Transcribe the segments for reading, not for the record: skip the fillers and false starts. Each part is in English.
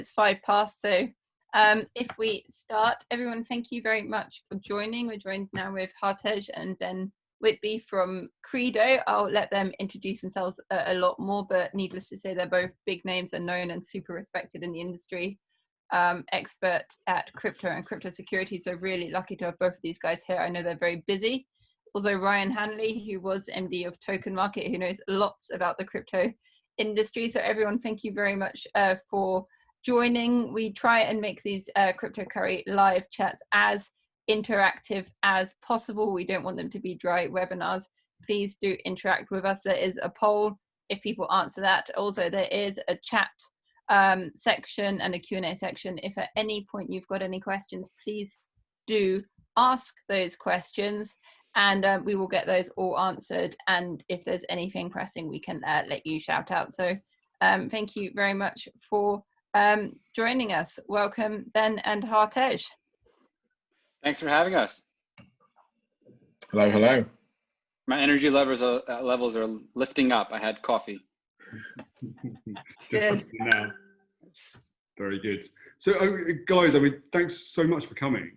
It's 5 past, so if we start, everyone, thank you very much for joining. We're joined now with Hartej and Ben Whitby from Qredo. I'll let them introduce themselves a lot more, but needless to say, they're both big names and known and super respected in the industry. Expert at crypto and crypto security, so really lucky to have both of these guys here. I know they're very busy. Also Ryan Hanley, who was MD of TokenMarket, who knows lots about the crypto industry. So everyone, thank you very much for joining. We try and make these Crypto Curry live chats as interactive as possible. We don't want them to be dry webinars. Please do interact with us. There is a poll if people answer that. Also, there is a chat section and a Q&A section. If at any point you've got any questions, please do ask those questions and we will get those all answered. And if there's anything pressing, we can let you shout out. So thank you very much for joining us. Welcome, Ben and Hartej. Thanks for having us. Hello, hello. My energy levels are lifting up. I had coffee. Good. Now. Very good. So, guys, I mean, thanks so much for coming.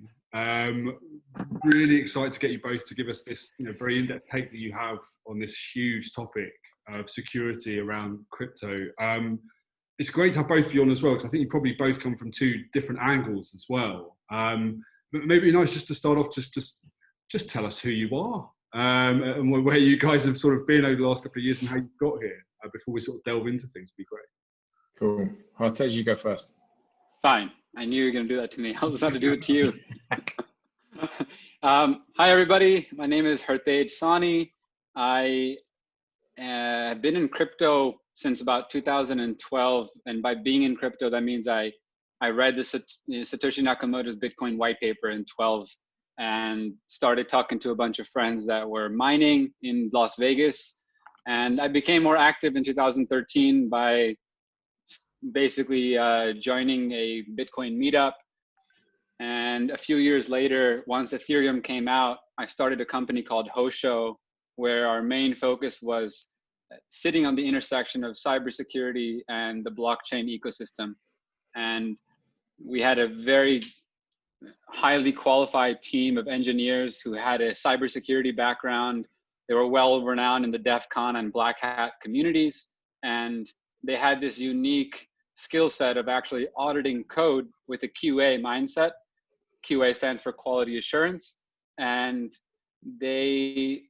Really excited to get you both to give us this, very in-depth take that you have on this huge topic of security around crypto. It's great to have both of you on as well, because I think you probably both come from two different angles as well. But maybe nice just to start off, just tell us who you are and where you guys have sort of been over the last couple of years and how you got here before we sort of delve into things. Would be great. Cool. Hartej, you go first. Fine. I knew you were going to do that to me. I'll just have to do it to you. Hi, everybody. My name is Hartej Sawhney. I have been in crypto since about 2012. And by being in crypto, that means I read the Satoshi Nakamoto's Bitcoin white paper in 12 and started talking to a bunch of friends that were mining in Las Vegas. And I became more active in 2013 by basically joining a Bitcoin meetup. And a few years later, once Ethereum came out, I started a company called Hosho, where our main focus was sitting on the intersection of cybersecurity and the blockchain ecosystem. And we had a very highly qualified team of engineers who had a cybersecurity background. They were well renowned in the DEF CON and Black Hat communities. And they had this unique skill set of actually auditing code with a QA mindset. QA stands for quality assurance. And they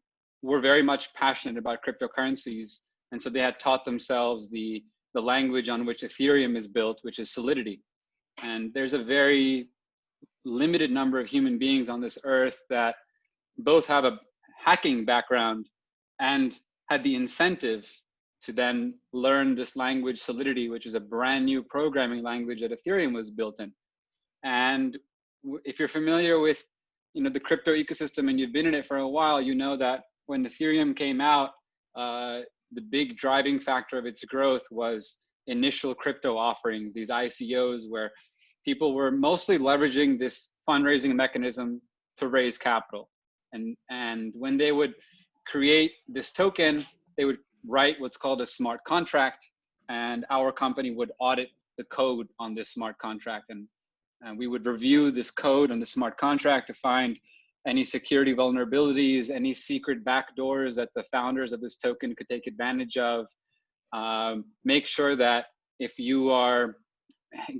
were very much passionate about cryptocurrencies. And so they had taught themselves the language on which Ethereum is built, which is Solidity. And there's a very limited number of human beings on this earth that both have a hacking background and had the incentive to then learn this language Solidity, which is a brand new programming language that Ethereum was built in. And if you're familiar with the crypto ecosystem and you've been in it for a while, you know that when Ethereum came out, the big driving factor of its growth was initial crypto offerings, these ICOs, where people were mostly leveraging this fundraising mechanism to raise capital. And when they would create this token, they would write what's called a smart contract, and our company would audit the code on this smart contract. And we would review this code on the smart contract to find any security vulnerabilities, any secret backdoors that the founders of this token could take advantage of. Make sure that if you are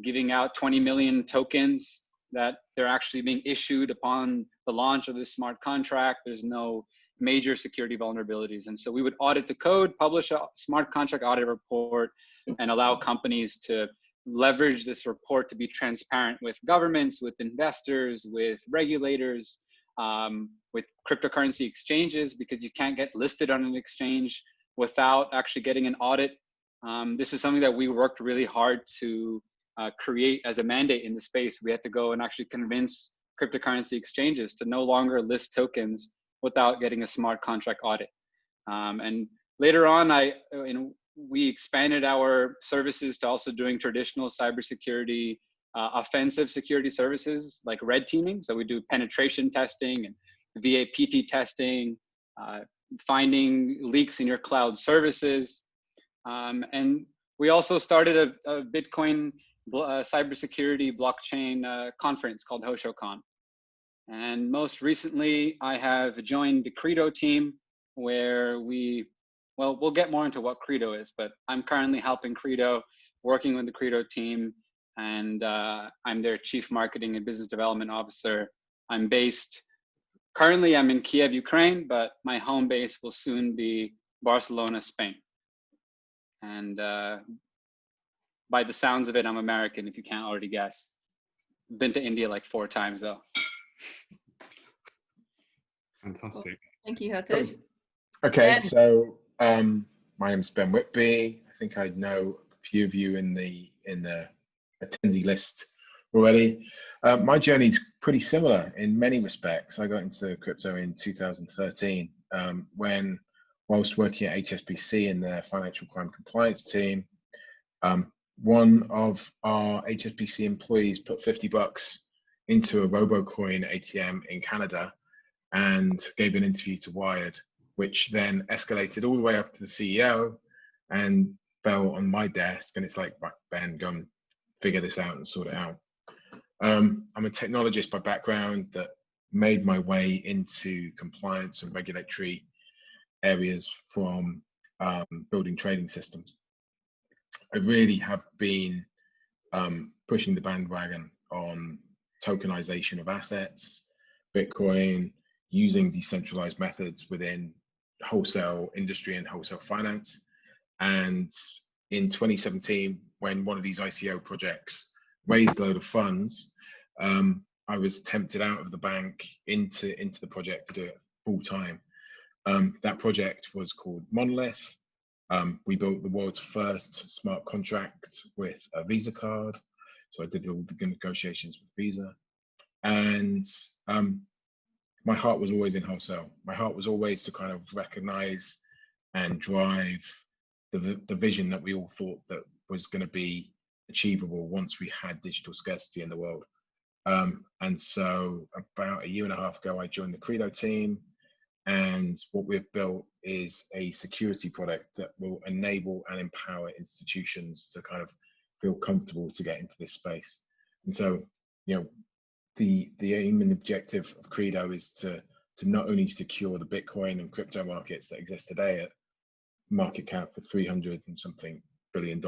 giving out 20 million tokens, that they're actually being issued upon the launch of this smart contract. There's no major security vulnerabilities. And so we would audit the code, publish a smart contract audit report, and allow companies to leverage this report to be transparent with governments, with investors, with regulators, with cryptocurrency exchanges, because you can't get listed on an exchange without actually getting an audit. This is something that we worked really hard to create as a mandate in the space. We had to go and actually convince cryptocurrency exchanges to no longer list tokens without getting a smart contract audit. And later on, we expanded our services to also doing traditional cybersecurity, offensive security services like red teaming. So we do penetration testing and VAPT testing, finding leaks in your cloud services. And we also started a Bitcoin cybersecurity blockchain conference called HoshoCon. And most recently, I have joined the Qredo team, where we'll get more into what Qredo is, but I'm currently helping Qredo, working with the Qredo team, and I'm their Chief Marketing and Business Development Officer. Currently I'm in Kiev, Ukraine, but my home base will soon be Barcelona, Spain. And by the sounds of it, I'm American, if you can't already guess. Been to India like 4 times though. Fantastic. Well, thank you, Hartej. Okay, Ben. so my name is Ben Whitby. I think I know a few of you in the attendee list already. My journey is pretty similar in many respects. I got into crypto in 2013 when, whilst working at HSBC in their financial crime compliance team, one of our HSBC employees put $50 into a RoboCoin ATM in Canada and gave an interview to Wired, which then escalated all the way up to the CEO and fell on my desk. And it's like, Ben, go and figure this out and sort it out. I'm a technologist by background that made my way into compliance and regulatory areas from building trading systems. I really have been pushing the bandwagon on tokenization of assets, Bitcoin, using decentralized methods within wholesale industry and wholesale finance. And in 2017, when one of these ICO projects raised a load of funds, I was tempted out of the bank into the project to do it full time. That project was called Monolith. We built the world's first smart contract with a Visa card. So I did all the negotiations with Visa. And my heart was always in wholesale. My heart was always to kind of recognize and drive the vision that we all thought that was going to be achievable once we had digital scarcity in the world. And so about 1.5 years ago, I joined the Qredo team. And what we've built is a security product that will enable and empower institutions to kind of feel comfortable to get into this space. And so, you know, the aim and objective of Qredo is to not only secure the Bitcoin and crypto markets that exist today at market cap of $300 and something billion,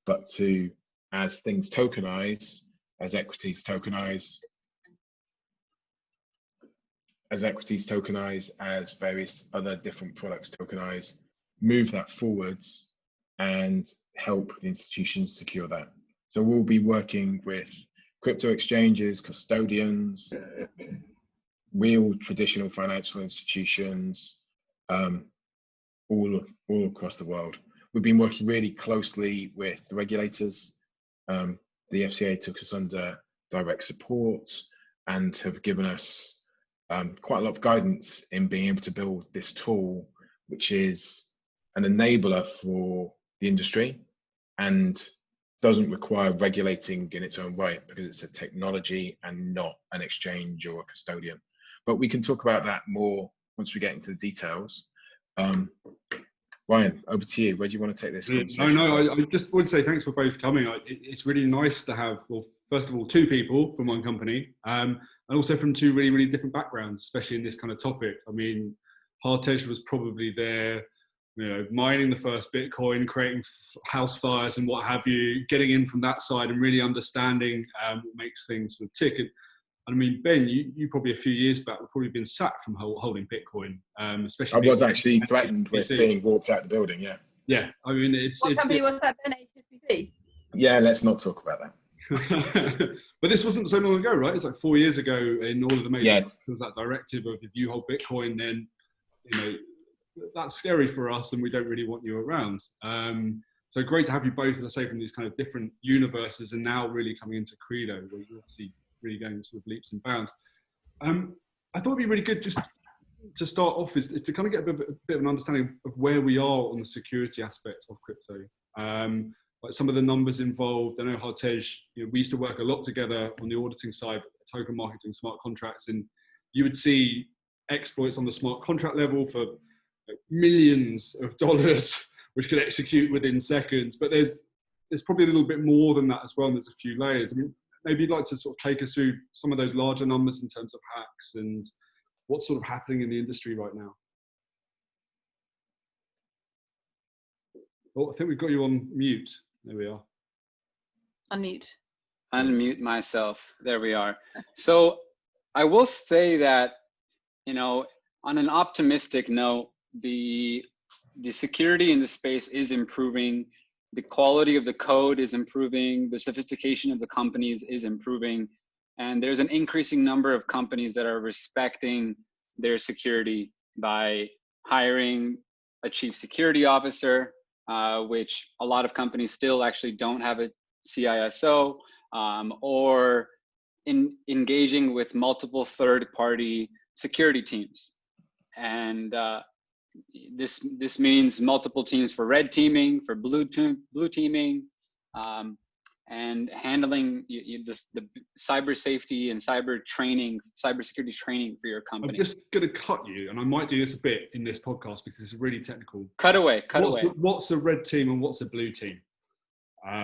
but to, as things tokenize, as equities tokenize, as various other different products tokenize, move that forwards and help the institutions secure that. So we'll be working with crypto exchanges, custodians, real traditional financial institutions, all across the world. We've been working really closely with the regulators. The FCA took us under direct support and have given us quite a lot of guidance in being able to build this tool, which is an enabler for the industry and doesn't require regulating in its own right because it's a technology and not an exchange or a custodian. But we can talk about that more once we get into the details. Ryan, over to you. Where do you want to take this conversation? I just would say thanks for both coming. It's really nice to have, well, first of all, 2 people from one company, and also from 2 really, really different backgrounds, especially in this kind of topic. I mean, Hartej was probably there, you know, mining the first Bitcoin, creating house fires and what have you, getting in from that side and really understanding what makes things sort of tick. And I mean, Ben, you probably a few years back were probably been sacked from holding Bitcoin, especially. I was actually threatened with being walked out the building. Yeah. Yeah, I mean, What company was that? Ben, HSBC? Yeah, let's not talk about that. But this wasn't so long ago, right? It's like 4 years ago in all of the major countries, that directive of if you hold Bitcoin, then, you know, that's scary for us and we don't really want you around. So great to have you both, as I say, from these kind of different universes and now really coming into Qredo, where you're obviously really going sort of leaps and bounds. I thought it'd be really good just to start off is to kind of get a bit of an understanding of where we are on the security aspect of crypto. Like some of the numbers involved. I know Hartej, you know, we used to work a lot together on the auditing side, TokenMarket doing smart contracts, and you would see exploits on the smart contract level for millions of dollars, which could execute within seconds. But there's there's probably a little bit more than that as well, and there's a few layers. I mean, maybe you'd like to sort of take us through some of those larger numbers in terms of hacks and what's sort of happening in the industry right now. Oh, I think we've got you on mute. There we are. Unmute. Unmute myself. There we are. So I will say that, you know, on an optimistic note, the security in the space is improving. The quality of the code is improving. The sophistication of the companies is improving. And there's an increasing number of companies that are respecting their security by hiring a chief security officer, which a lot of companies still actually don't have a CISO, or engaging with multiple third-party security teams. And this means multiple teams for red teaming, for blue teaming, and handling the cyber safety and cybersecurity training for your company. I'm just going to cut you, and I might do this a bit in this podcast because it's really technical. Cut away. What's a red team and what's a blue team?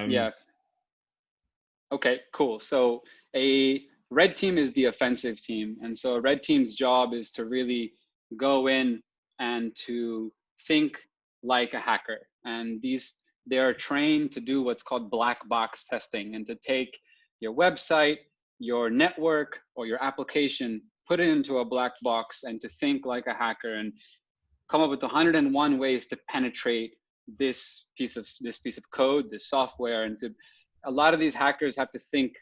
Yeah. Okay, cool. So a red team is the offensive team. And so a red team's job is to really go in and to think like a hacker. And they are trained to do what's called black box testing, and to take your website, your network, or your application, put it into a black box and to think like a hacker and come up with 101 ways to penetrate this piece of code, this software. And a lot of these hackers have to think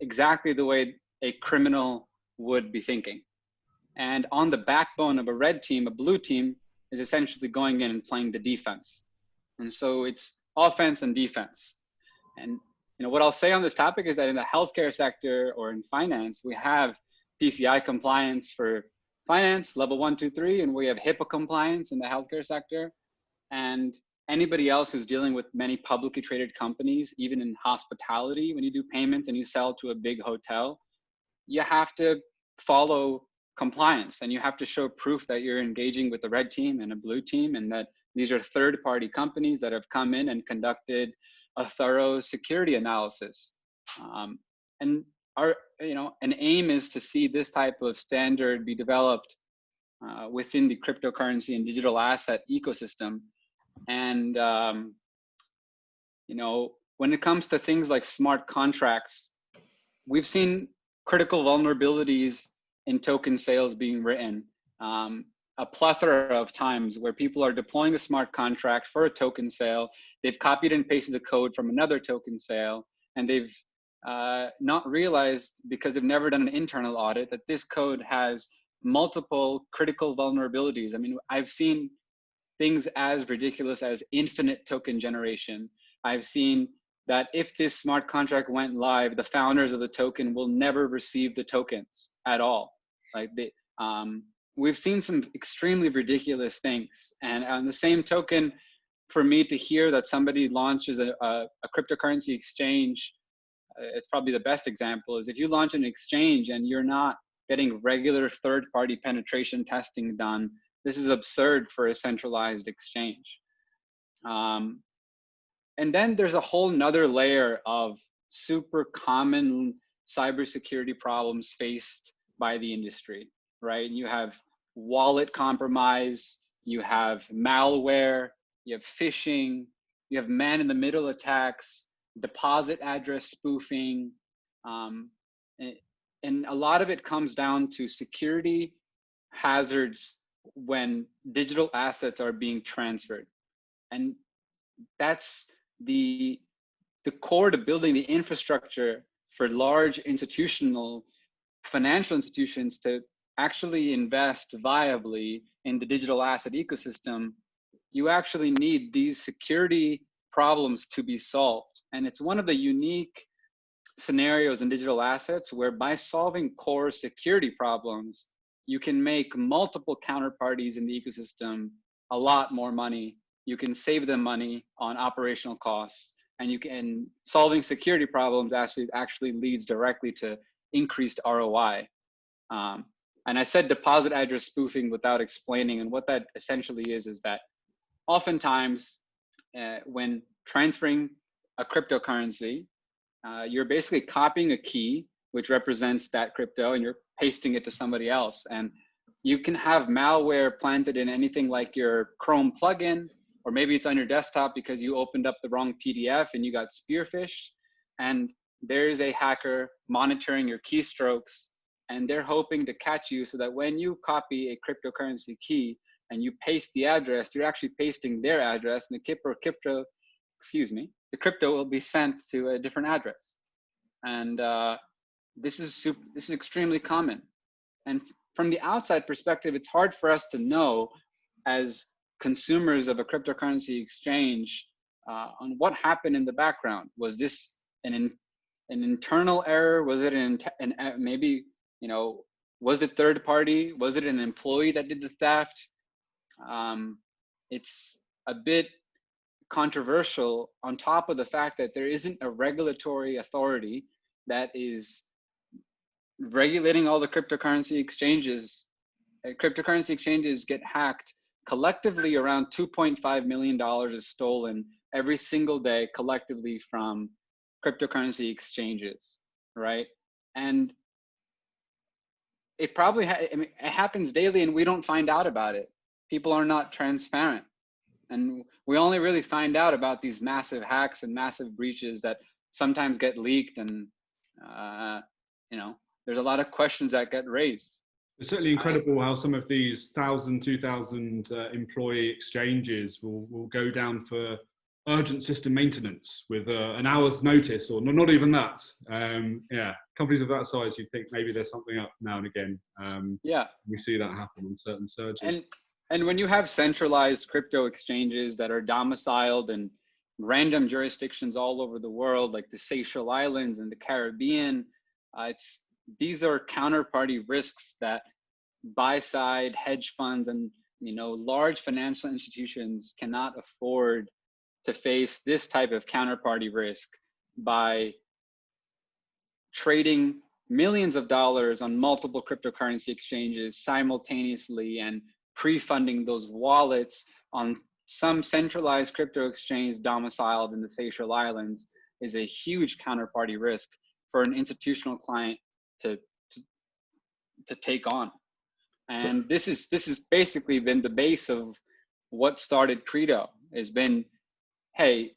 exactly the way a criminal would be thinking. And on the backbone of a red team, a blue team is essentially going in and playing the defense. And so it's offense and defense. And you know what I'll say on this topic is that in the healthcare sector or in finance, we have PCI compliance for finance, level 1, 2, 3, and we have HIPAA compliance in the healthcare sector. And anybody else who's dealing with many publicly traded companies, even in hospitality, when you do payments and you sell to a big hotel, you have to follow compliance, and you have to show proof that you're engaging with a red team and a blue team, and that these are third-party companies that have come in and conducted a thorough security analysis. And an aim is to see this type of standard be developed within the cryptocurrency and digital asset ecosystem. And when it comes to things like smart contracts, we've seen critical vulnerabilities in token sales being written a plethora of times, where people are deploying a smart contract for a token sale. They've copied and pasted the code from another token sale, and they've not realized, because they've never done an internal audit, that this code has multiple critical vulnerabilities. I mean, I've seen things as ridiculous as infinite token generation. I've seen that if this smart contract went live, the founders of the token will never receive the tokens at all. Like we've seen some extremely ridiculous things. And on the same token, for me to hear that somebody launches a cryptocurrency exchange, it's probably the best example, is if you launch an exchange and you're not getting regular third-party penetration testing done, this is absurd for a centralized exchange. And then there's a whole nother layer of super common cybersecurity problems faced by the industry, right? You have wallet compromise, you have malware, you have phishing, you have man-in-the-middle attacks, deposit address spoofing, and a lot of it comes down to security hazards when digital assets are being transferred. And that's the core to building the infrastructure for large institutional financial institutions to actually invest viably in the digital asset ecosystem. You actually need these security problems to be solved. And it's one of the unique scenarios in digital assets where, by solving core security problems, you can make multiple counterparties in the ecosystem a lot more money. You can save them money on operational costs, and solving security problems actually leads directly to increased ROI. And I said deposit address spoofing without explaining, and what that essentially is that oftentimes when transferring a cryptocurrency, you're basically copying a key, which represents that crypto, and you're pasting it to somebody else. And you can have malware planted in anything like your Chrome plugin, or maybe it's on your desktop because you opened up the wrong PDF and you got spearphished. And there's a hacker monitoring your keystrokes, and they're hoping to catch you so that when you copy a cryptocurrency key and you paste the address, you're actually pasting their address, and the crypto will be sent to a different address. And this is extremely common. And from the outside perspective, it's hard for us to know as consumers of a cryptocurrency exchange on what happened in the background. Was this an internal error? Was it maybe, was it third party? Was it an employee that did the theft? It's a bit controversial, on top of the fact that there isn't a regulatory authority that is regulating all the cryptocurrency exchanges. Cryptocurrency exchanges get hacked. Collectively, around $2.5 million is stolen every single day collectively from cryptocurrency exchanges, right? And it probably it happens daily, and we don't find out about it. People are not transparent. And we only really find out about these massive hacks and massive breaches that sometimes get leaked, and there's a lot of questions that get raised. It's certainly incredible how some of these 1,000, 2,000 employee exchanges will go down for urgent system maintenance with an hour's notice, or not even that. Companies of that size, you'd think maybe there's something up now and again. We see that happen in certain surges. And when you have centralized crypto exchanges that are domiciled in random jurisdictions all over the world, like the Seychelles Islands and the Caribbean, these are counterparty risks that buy-side hedge funds and large financial institutions cannot afford to face this type of counterparty risk by trading millions of dollars on multiple cryptocurrency exchanges simultaneously and pre-funding those wallets on some centralized crypto exchange domiciled in the Seychelles Islands is a huge counterparty risk for an institutional client to take on. And this has basically been the base of what started Qredo. Has been, hey,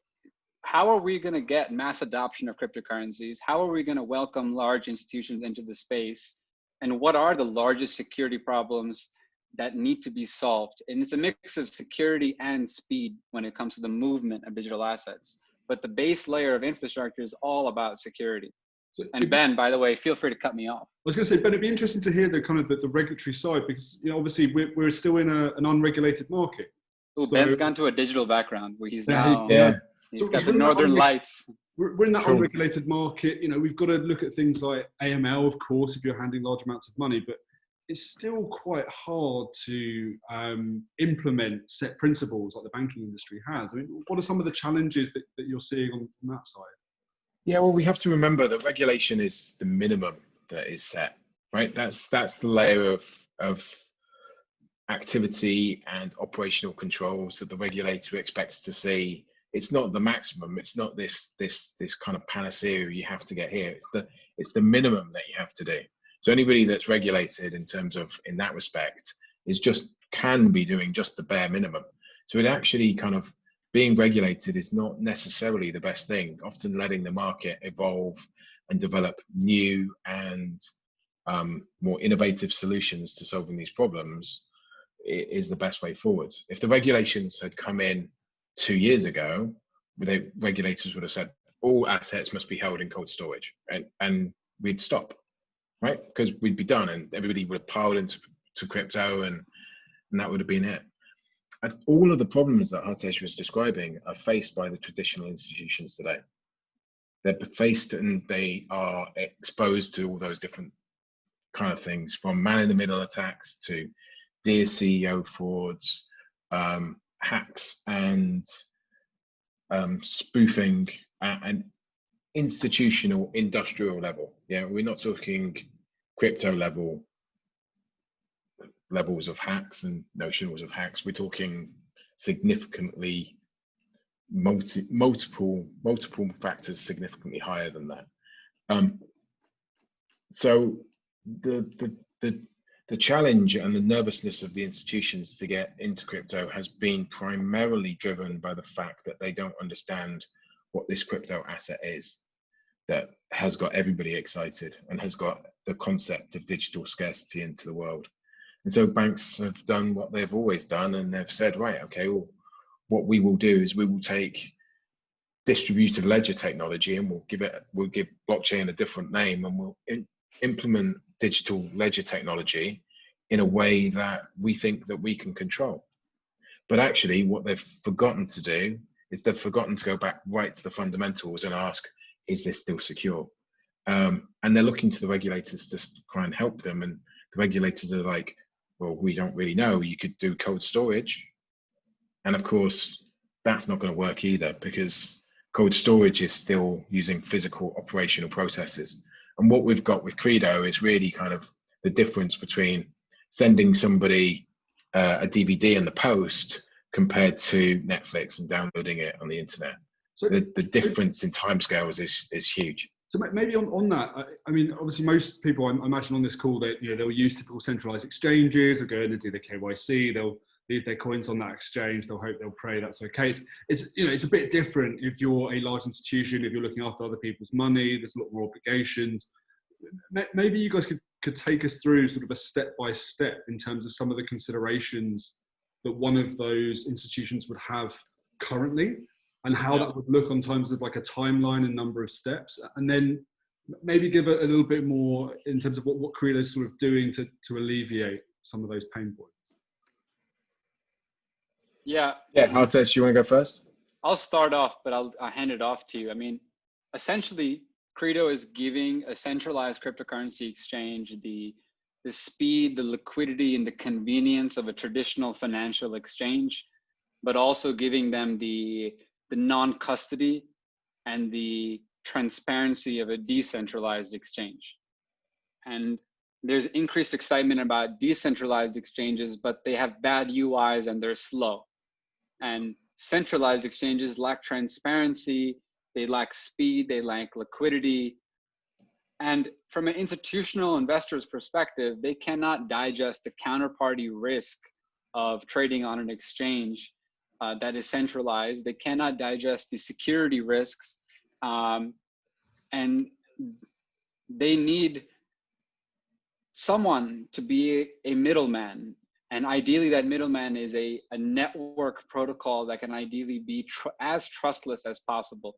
how are we going to get mass adoption of cryptocurrencies? How are we going to welcome large institutions into the space? And what are the largest security problems that need to be solved? And it's a mix of security and speed when it comes to the movement of digital assets. But the base layer of infrastructure is all about security. And Ben, by the way, feel free to cut me off. I was going to say, Ben, it'd be interesting to hear the kind of the regulatory side, because obviously we're still in an unregulated market. Ooh, so Ben's gone to a digital background where he's now he's got the northern lights. We're in that unregulated market. We've got to look at things like AML, of course, if you're handling large amounts of money, but it's still quite hard to implement set principles like the banking industry has. I mean, what are some of the challenges that you're seeing on that side? Yeah, well, we have to remember that regulation is the minimum that is set, right? That's the layer of activity and operational controls that the regulator expects to see. It's not the maximum. It's not this kind of panacea you have to get here. It's the minimum that you have to do. So anybody that's regulated in that respect can be doing just the bare minimum. So it actually kind of being regulated is not necessarily the best thing. Often letting the market evolve and develop new and more innovative solutions to solving these problems is the best way forward. If the regulations had come in 2 years ago, the regulators would have said all assets must be held in cold storage, and we'd stop, right? Because we'd be done, and everybody would have piled into crypto, and that would have been it. And all of the problems that Hartej was describing are faced by the traditional institutions today. They're faced and they are exposed to all those different kind of things, from man-in-the-middle attacks to dear CEO frauds, hacks and spoofing at an institutional, industrial level. Yeah, we're not talking crypto levels of hacks and notionals of hacks. We're talking significantly multiple factors significantly higher than that. So the challenge and the nervousness of the institutions to get into crypto has been primarily driven by the fact that they don't understand what this crypto asset is that has got everybody excited and has got the concept of digital scarcity into the world. And so banks have done what they've always done, and they've said, right, okay, well, what we will do is we will take distributed ledger technology and we'll give blockchain a different name, and we'll implement digital ledger technology in a way that we think that we can control. But actually what they've forgotten to do is they've forgotten to go back right to the fundamentals and ask, is this still secure? And they're looking to the regulators to try and help them, and the regulators are like, well, we don't really know. You could do cold storage, and of course that's not going to work either, because cold storage is still using physical operational processes. And what we've got with Qredo is really kind of the difference between sending somebody a DVD in the post compared to Netflix and downloading it on the internet. So the difference in timescales is huge. So maybe on that, I mean, obviously most people, I imagine on this call, that they'll use typical centralized exchanges, they'll go in and do the KYC, they'll leave their coins on that exchange, they'll hope, they'll pray that's okay. It's a bit different if you're a large institution, if you're looking after other people's money, there's a lot more obligations. Maybe you guys could take us through sort of a step-by-step in terms of some of the considerations that one of those institutions would have currently, and how that would look on terms of like a timeline and number of steps, and then maybe give it a little bit more in terms of what Qredo is sort of doing to alleviate some of those pain points. Yeah. Hartej, you want to go first? I'll start off, but I'll hand it off to you. I mean, essentially, Qredo is giving a centralized cryptocurrency exchange the speed, the liquidity, and the convenience of a traditional financial exchange, but also giving them the non-custody and the transparency of a decentralized exchange. And there's increased excitement about decentralized exchanges, but they have bad UIs and they're slow. And centralized exchanges lack transparency, they lack speed, they lack liquidity. And from an institutional investor's perspective, they cannot digest the counterparty risk of trading on an exchange that is centralized. They cannot digest the security risks, and they need someone to be a middleman. And ideally that middleman is a network protocol that can ideally be as trustless as possible.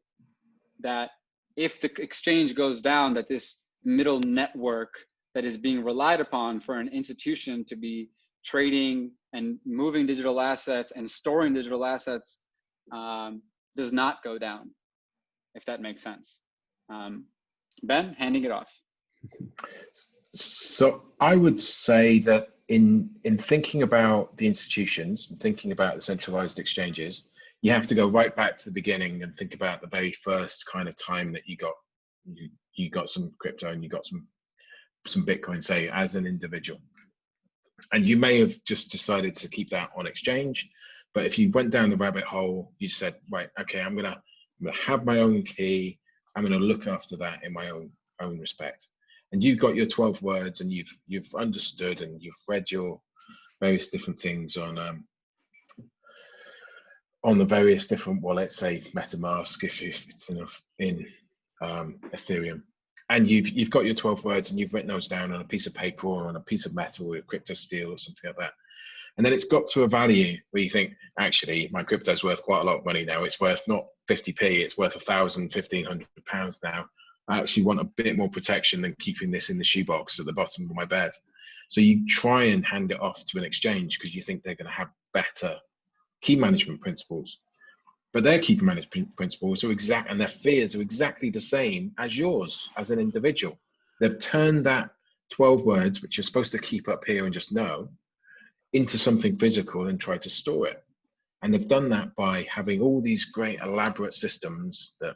That if the exchange goes down, that this middle network that is being relied upon for an institution to be trading and moving digital assets and storing digital assets does not go down, if that makes sense. Ben, handing it off. So I would say that in thinking about the institutions and thinking about the centralized exchanges, you have to go right back to the beginning and think about the very first kind of time that you got some crypto and you got some Bitcoin, say, as an individual. And you may have just decided to keep that on exchange, but if you went down the rabbit hole, you said, right, okay, I'm gonna have my own key, I'm gonna look after that in my own respect. And you've got your 12 words, and you've understood, and you've read your various different things on the various different wallets, say MetaMask, if it's enough in Ethereum. And you've got your 12 words, and you've written those down on a piece of paper or on a piece of metal or crypto steel or something like that. And then it's got to a value where you think, actually, my crypto's worth quite a lot of money now. It's worth not 50p, it's worth £1,000, £1,500 now. I actually want a bit more protection than keeping this in the shoebox at the bottom of my bed. So you try and hand it off to an exchange because you think they're going to have better key management principles. But their key management principles are exact, and their fears are exactly the same as yours as an individual. They've turned that 12 words, which you're supposed to keep up here and just know, into something physical and try to store it. And they've done that by having all these great elaborate systems that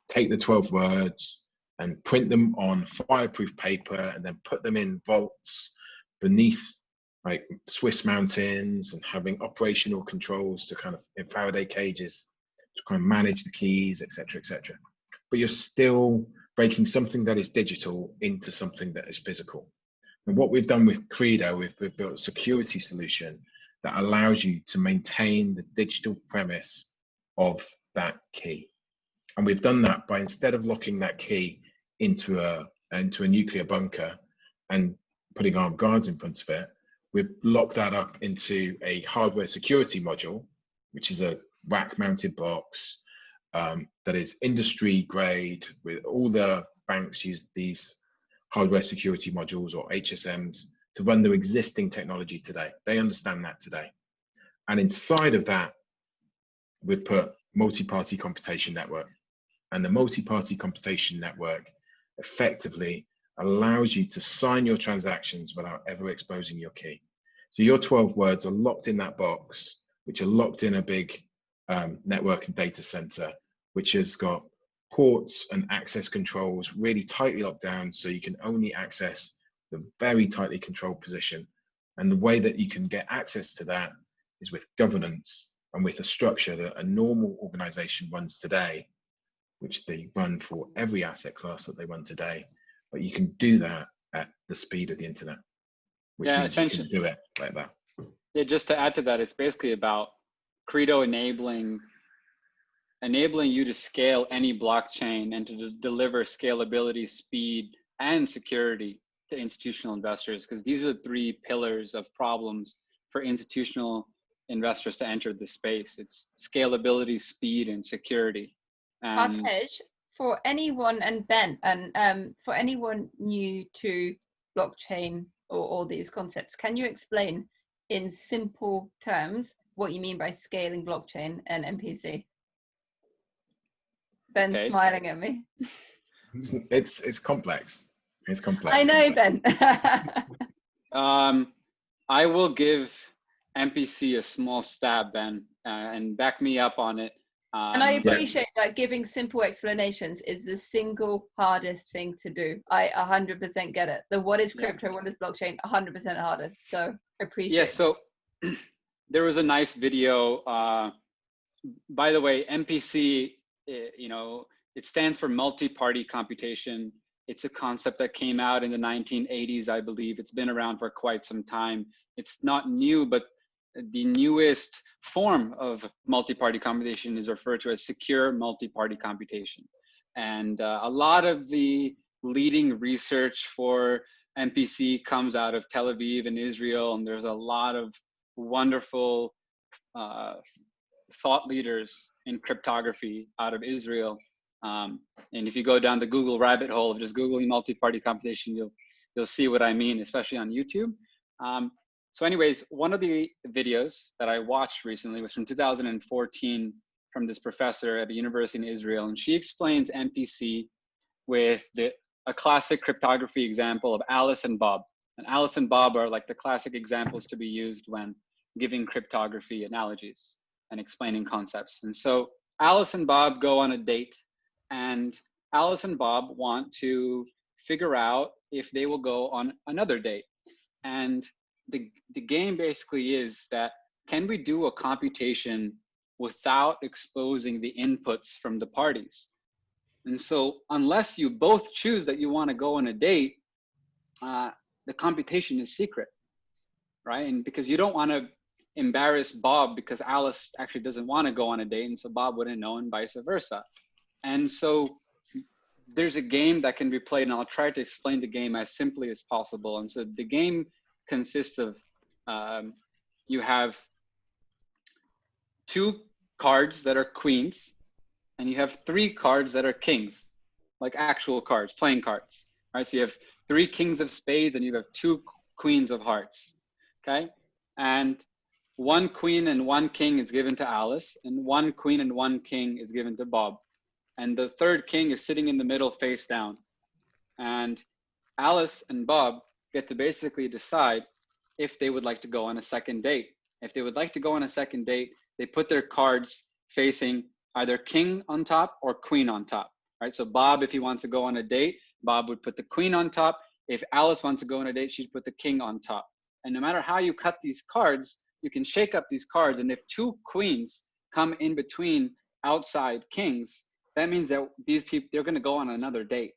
take the 12 words and print them on fireproof paper and then put them in vaults beneath like Swiss mountains, and having operational controls to kind of in Faraday cages kind of manage the keys, etc., etc. But you're still breaking something that is digital into something that is physical. And what we've done with Qredo, we've built a security solution that allows you to maintain the digital premise of that key. And we've done that by, instead of locking that key into a nuclear bunker and putting armed guards in front of it, we've locked that up into a hardware security module, which is a rack mounted box that is industry grade. With all the banks use these hardware security modules, or HSMs, to run their existing technology today. They understand that today. And inside of that, we've put multi-party computation network. And the multi-party computation network effectively allows you to sign your transactions without ever exposing your key. So your 12 words are locked in that box, which are locked in a big network and data center, which has got ports and access controls really tightly locked down, so you can only access the very tightly controlled position. And the way that you can get access to that is with governance and with a structure that a normal organization runs today, which they run for every asset class that they run today. But you can do that at the speed of the internet, which means you can do it like that. Yeah, just to add to that, it's basically about Qredo enabling you to scale any blockchain and to deliver scalability, speed, and security to institutional investors, because these are the three pillars of problems for institutional investors to enter the space. It's scalability, speed, and security. Hartej, for anyone, and Ben, and for anyone new to blockchain or all these concepts, can you explain in simple terms what you mean by scaling blockchain and MPC? Ben's smiling at me. It's complex. It's complex. I know, Ben. I will give MPC a small stab, Ben, and back me up on it. And I appreciate that giving simple explanations is the single hardest thing to do. I 100% get it. The what is crypto, what is blockchain, 100% hardest. So I appreciate it. Yeah, so there was a nice video. By the way, MPC, it stands for multi-party computation. It's a concept that came out in the 1980s, I believe. It's been around for quite some time. It's not new, but the newest form of multi-party computation is referred to as secure multi-party computation. And a lot of the leading research for MPC comes out of Tel Aviv and Israel, and there's a lot of wonderful thought leaders in cryptography out of Israel. And if you go down the Google rabbit hole of just Googling multi-party computation, you'll see what I mean, especially on YouTube. So anyways, one of the videos that I watched recently was from 2014 from this professor at a university in Israel, and she explains MPC with a classic cryptography example of Alice and Bob. And Alice and Bob are like the classic examples to be used when giving cryptography analogies and explaining concepts. And so Alice and Bob go on a date, and Alice and Bob want to figure out if they will go on another date. And the game basically is that, can we do a computation without exposing the inputs from the parties? And so unless you both choose that you want to go on a date, the computation is secret, right? And because you don't want to embarrass Bob, because Alice actually doesn't want to go on a date, and so Bob wouldn't know, and vice versa. And so there's a game that can be played, and I'll try to explain the game as simply as possible. And so the game consists of, you have two cards that are queens, and you have three cards that are kings, like actual cards, playing cards, right? So you have three kings of spades, and you have two queens of hearts, okay? And one queen and one king is given to Alice, and one queen and one king is given to Bob. And the third king is sitting in the middle face down. And Alice and Bob get to basically decide if they would like to go on a second date. If they would like to go on a second date, they put their cards facing either king on top or queen on top, right? So Bob, if he wants to go on a date, Bob would put the queen on top. If Alice wants to go on a date, she'd put the king on top. And no matter how you cut these cards, you can shake up these cards. And if two queens come in between outside kings, that means that these people, they're going to go on another date.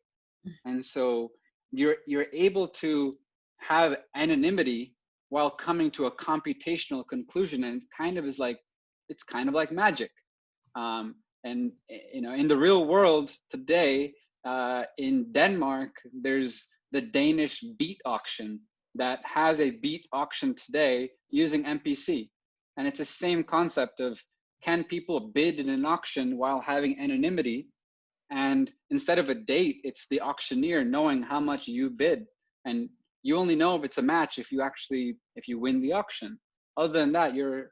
And so you're able to have anonymity while coming to a computational conclusion, and it's kind of like magic. And in the real world today, in Denmark, there's the Danish beet auction that has a beet auction today using MPC. And it's the same concept of, can people bid in an auction while having anonymity? And instead of a date, it's the auctioneer knowing how much you bid. And you only know if it's a match if you win the auction. Other than that, you're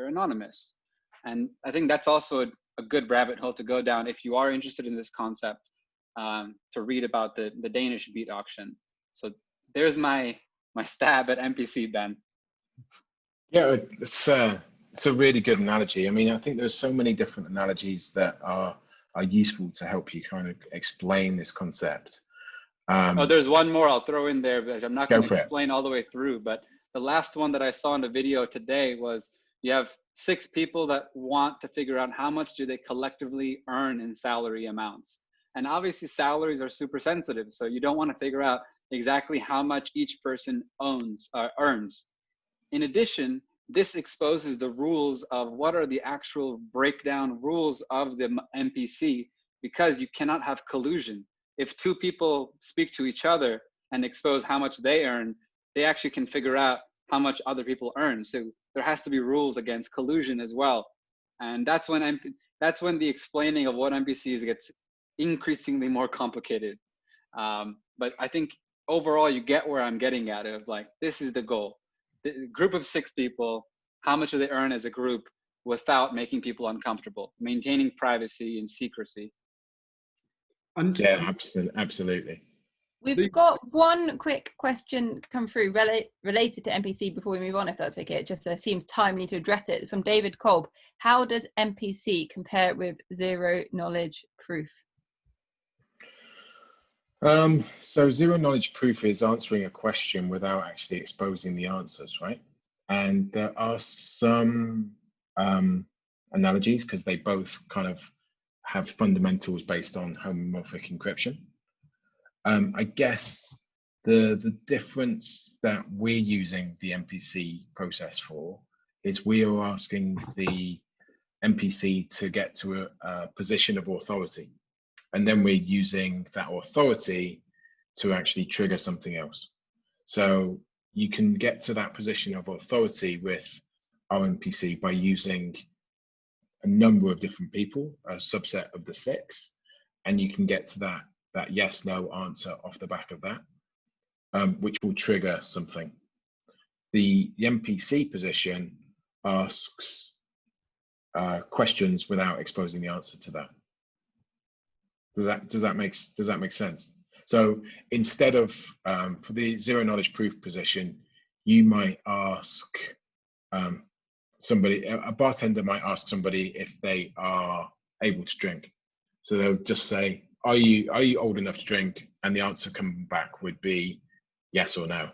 anonymous. And I think that's also a good rabbit hole to go down if you are interested in this concept, to read about the Danish beet auction. So there's my stab at MPC, Ben. Yeah, it's a really good analogy. I mean, I think there's so many different analogies that are useful to help you kind of explain this concept. There's one more I'll throw in there, but I'm not going to explain all the way through. But the last one that I saw in the video today was, you have 6 people that want to figure out how much do they collectively earn in salary amounts. And obviously salaries are super sensitive, so you don't want to figure out exactly how much each person earns. In addition, this exposes the rules of what are the actual breakdown rules of the MPC, because you cannot have collusion. If 2 people speak to each other and expose how much they earn, they actually can figure out how much other people earn. So there has to be rules against collusion as well. And that's when the explaining of what MPCs gets increasingly more complicated. But I think overall you get where I'm getting at, of like, this is the goal. The group of 6 people, how much do they earn as a group without making people uncomfortable, maintaining privacy and secrecy. Yeah, absolutely. We've got one quick question come through related to MPC before we move on, if that's okay. It just seems timely to address it. From David Kolb: how does MPC compare with zero knowledge proof? So zero knowledge proof is answering a question without actually exposing the answers, right? And there are some analogies, because they both kind of have fundamentals based on homomorphic encryption. I guess the difference that we're using the MPC process for is we are asking the MPC to get to a position of authority, and then we're using that authority to actually trigger something else. So you can get to that position of authority with our MPC by using a number of different people, a subset of the 6, and you can get to that yes no answer off the back of that, which will trigger something. The MPC position asks questions without exposing the answer to that. Does that make sense? So instead of for the zero knowledge proof position, you might ask somebody, a bartender might ask somebody if they are able to drink. So they'll just say, are you old enough to drink? And the answer coming back would be yes or no.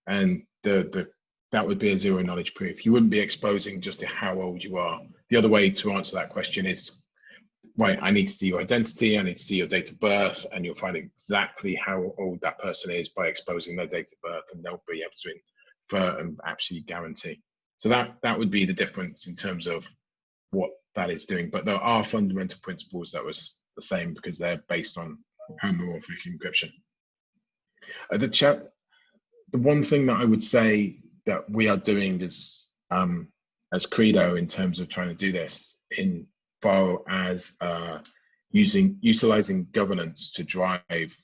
And that would be a zero knowledge proof. You wouldn't be exposing just how old you are. The other way to answer that question is, right, I need to see your identity, I need to see your date of birth, and you'll find exactly how old that person is by exposing their date of birth, and they'll be able to infer and actually guarantee. So that would be the difference in terms of what that is doing. But there are fundamental principles that was the same, because they're based on homomorphic encryption. The one thing that I would say that we are doing as Qredo in terms of trying to do this, in far as utilizing governance to drive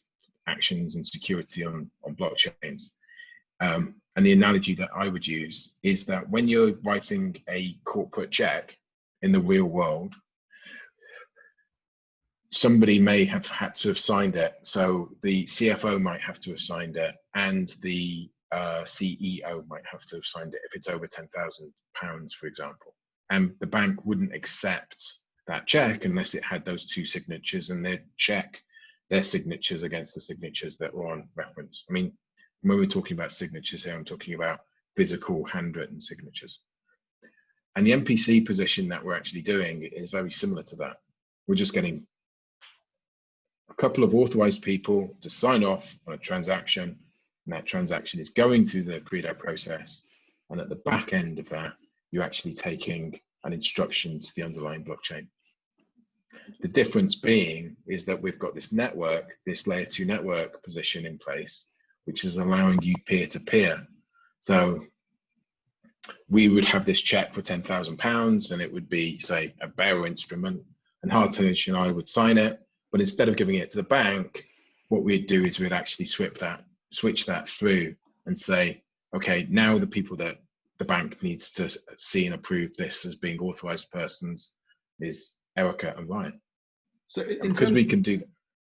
actions and security on blockchains. And the analogy that I would use is that when you're writing a corporate check in the real world, somebody may have had to have signed it. So the CFO might have to have signed it, and the CEO might have to have signed it if it's over £10,000, for example. And the bank wouldn't accept that check unless it had those 2 signatures, and they'd check their signatures against the signatures that were on reference. I mean, when we're talking about signatures here, I'm talking about physical handwritten signatures. And the MPC position that we're actually doing is very similar to that. We're just getting a couple of authorized people to sign off on a transaction, and that transaction is going through the Qredo process. And at the back end of that, you're actually taking an instruction to the underlying blockchain. The difference being is that we've got this network, this layer 2 network position in place, which is allowing you peer-to-peer. So we would have this check for £10,000, and it would be, say, a bearer instrument, and Hartej and I would sign it. But instead of giving it to the bank, what we'd do is we'd actually switch that through and say, okay, now the people that the bank needs to see and approve this as being authorized persons is Erica and Ryan. So because we can do that.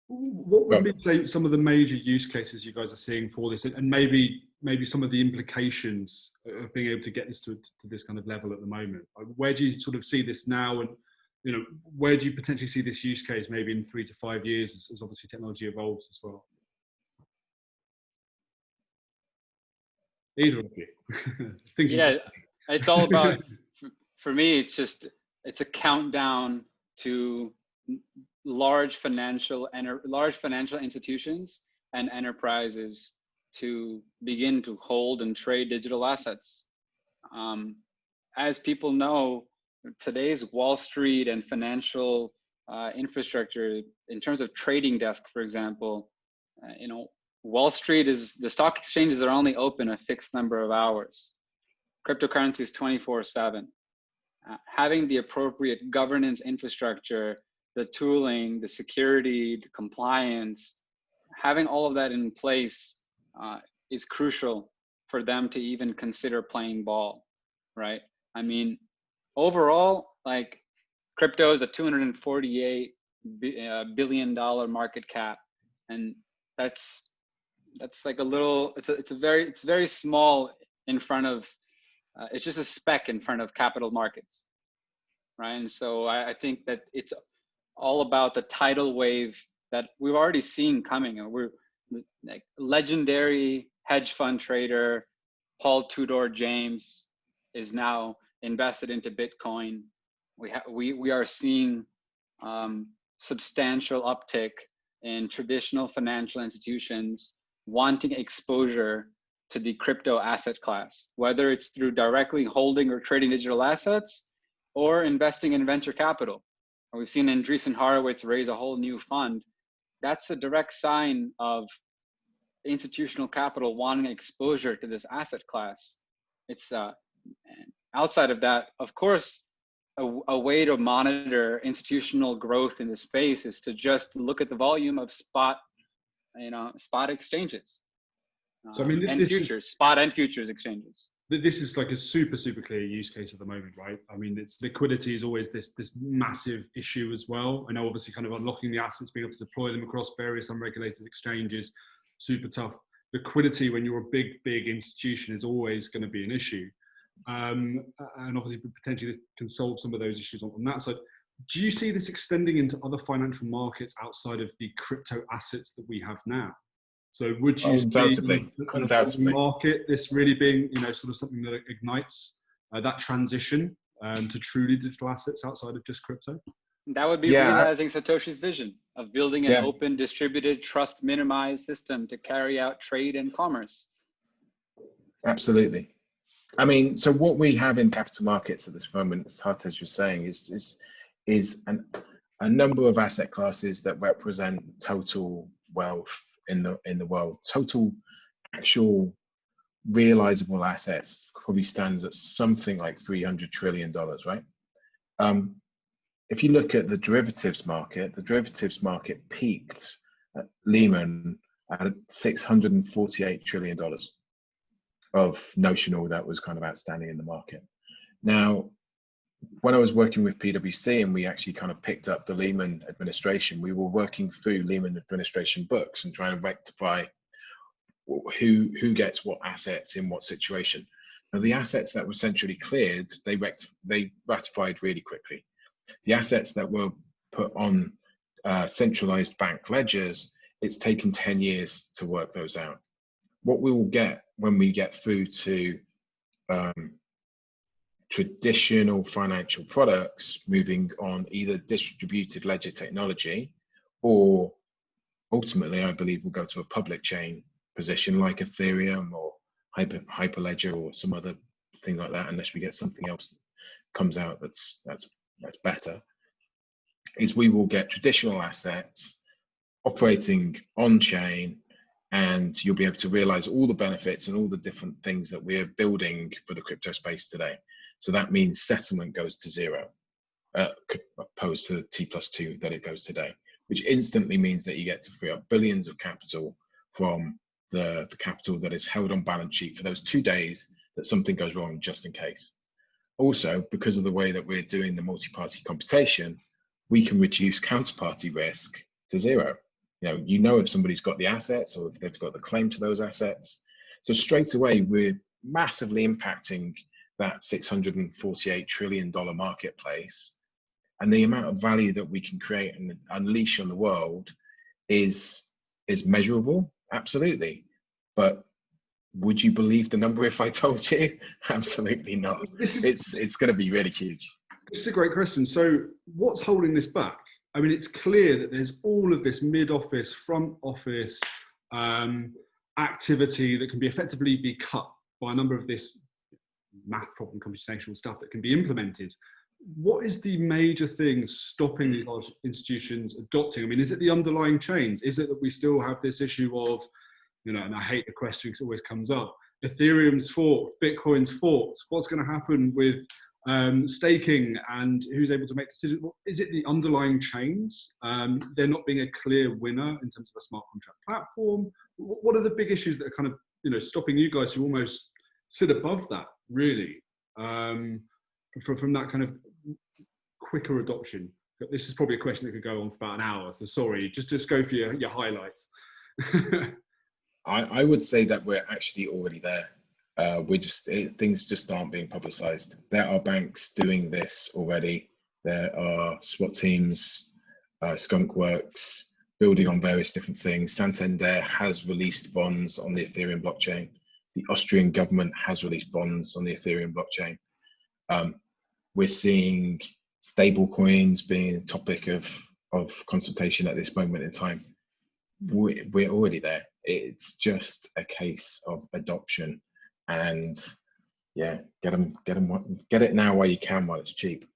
What would be, say, some of the major use cases you guys are seeing for this, and maybe some of the implications of being able to get this to this kind of level at the moment? Where do you sort of see this now, and where do you potentially see this use case maybe in 3 to 5 years as obviously technology evolves as well? Either of you. Yeah, it's all about, for me, it's a countdown to large financial institutions and enterprises to begin to hold and trade digital assets. As people know, today's Wall Street and financial infrastructure, in terms of trading desks, for example, Wall Street the stock exchanges are only open a fixed number of hours. Cryptocurrency is 24/7. Having the appropriate governance infrastructure, the tooling, the security, the compliance, having all of that in place is crucial for them to even consider playing ball, right? I mean, overall, like, crypto is a $248 billion market cap, and that's like a little. It's very small in front of. It's just a speck in front of capital markets, right? And so I think that it's all about the tidal wave that we've already seen coming. We're like legendary hedge fund trader Paul Tudor James is now invested into Bitcoin. We are seeing substantial uptick in traditional financial institutions wanting exposure to the crypto asset class, whether it's through directly holding or trading digital assets or investing in venture capital. We've seen Andreessen Horowitz raise a whole new fund. That's a direct sign of institutional capital wanting exposure to this asset class. It's outside of that, of course, a way to monitor institutional growth in the space is to just look at the volume of spot exchanges. So I mean, and futures, spot and futures exchanges. This is like a super clear use case at the moment, right? I mean, it's liquidity is always this massive issue as well. I know obviously kind of unlocking the assets, being able to deploy them across various unregulated exchanges, super tough. Liquidity when you're a big institution is always going to be an issue. And obviously potentially this can solve some of those issues on that side. Do you see this extending into other financial markets outside of the crypto assets that we have now? So would you see the market, this really being, sort of something that ignites that transition to truly digital assets outside of just crypto? That would be realizing Satoshi's vision of building an open, distributed, trust minimized system to carry out trade and commerce. Absolutely. I mean, so what we have in capital markets at this moment, as Hartej was saying, is a number of asset classes that represent total wealth in the world. Total actual realizable assets probably stands at something like $300 trillion, right? If you look at the derivatives market peaked at Lehman at $648 trillion of notional that was kind of outstanding in the market. Now, when I was working with PwC and we actually kind of picked up the Lehman administration, we were working through Lehman administration books and trying to rectify who gets what assets in what situation. Now, the assets that were centrally cleared, they ratified really quickly. The assets that were put on centralized bank ledgers, it's taken 10 years to work those out. What we will get when we get through to traditional financial products moving on either distributed ledger technology, or ultimately, I believe we'll go to a public chain position like Ethereum or Hyperledger or some other thing like that, unless we get something else that comes out that's better, is we will get traditional assets operating on chain, and you'll be able to realize all the benefits and all the different things that we're building for the crypto space today. So that means settlement goes to zero, opposed to T+2 that it goes today, which instantly means that you get to free up billions of capital from the capital that is held on balance sheet for those 2 days that something goes wrong, just in case. Also, because of the way that we're doing the multi-party computation, we can reduce counterparty risk to zero. You know if somebody's got the assets or if they've got the claim to those assets. So straight away, we're massively impacting that $648 trillion marketplace. And the amount of value that we can create and unleash on the world is measurable, absolutely. But would you believe the number if I told you? Absolutely not. It's going to be really huge. This is a great question. So what's holding this back? I mean, it's clear that there's all of this mid-office, front office activity that can be effectively be cut by a number of this math problem, computational stuff that can be implemented. What is the major thing stopping these large institutions adopting? I mean, is it the underlying chains? Is it that we still have this issue of, and I hate the question because it always comes up, Ethereum's forked, Bitcoin's forked, what's going to happen with staking and who's able to make decisions? Is it the underlying chains? There not being a clear winner in terms of a smart contract platform? What are the big issues that are kind of, stopping you guys to almost sit above that, really, from that kind of quicker adoption? This is probably a question that could go on for about an hour, so sorry, just go for your highlights. I would say that we're actually already there. Things just aren't being publicized. There are banks doing this already. There are SWAT teams, Skunk Works, building on various different things. Santander has released bonds on the Ethereum blockchain. The Austrian government has released bonds on the Ethereum blockchain. We're seeing stable coins being a topic of consultation at this moment in time. We're already there. It's just a case of adoption, and yeah, get it now while you can, while it's cheap.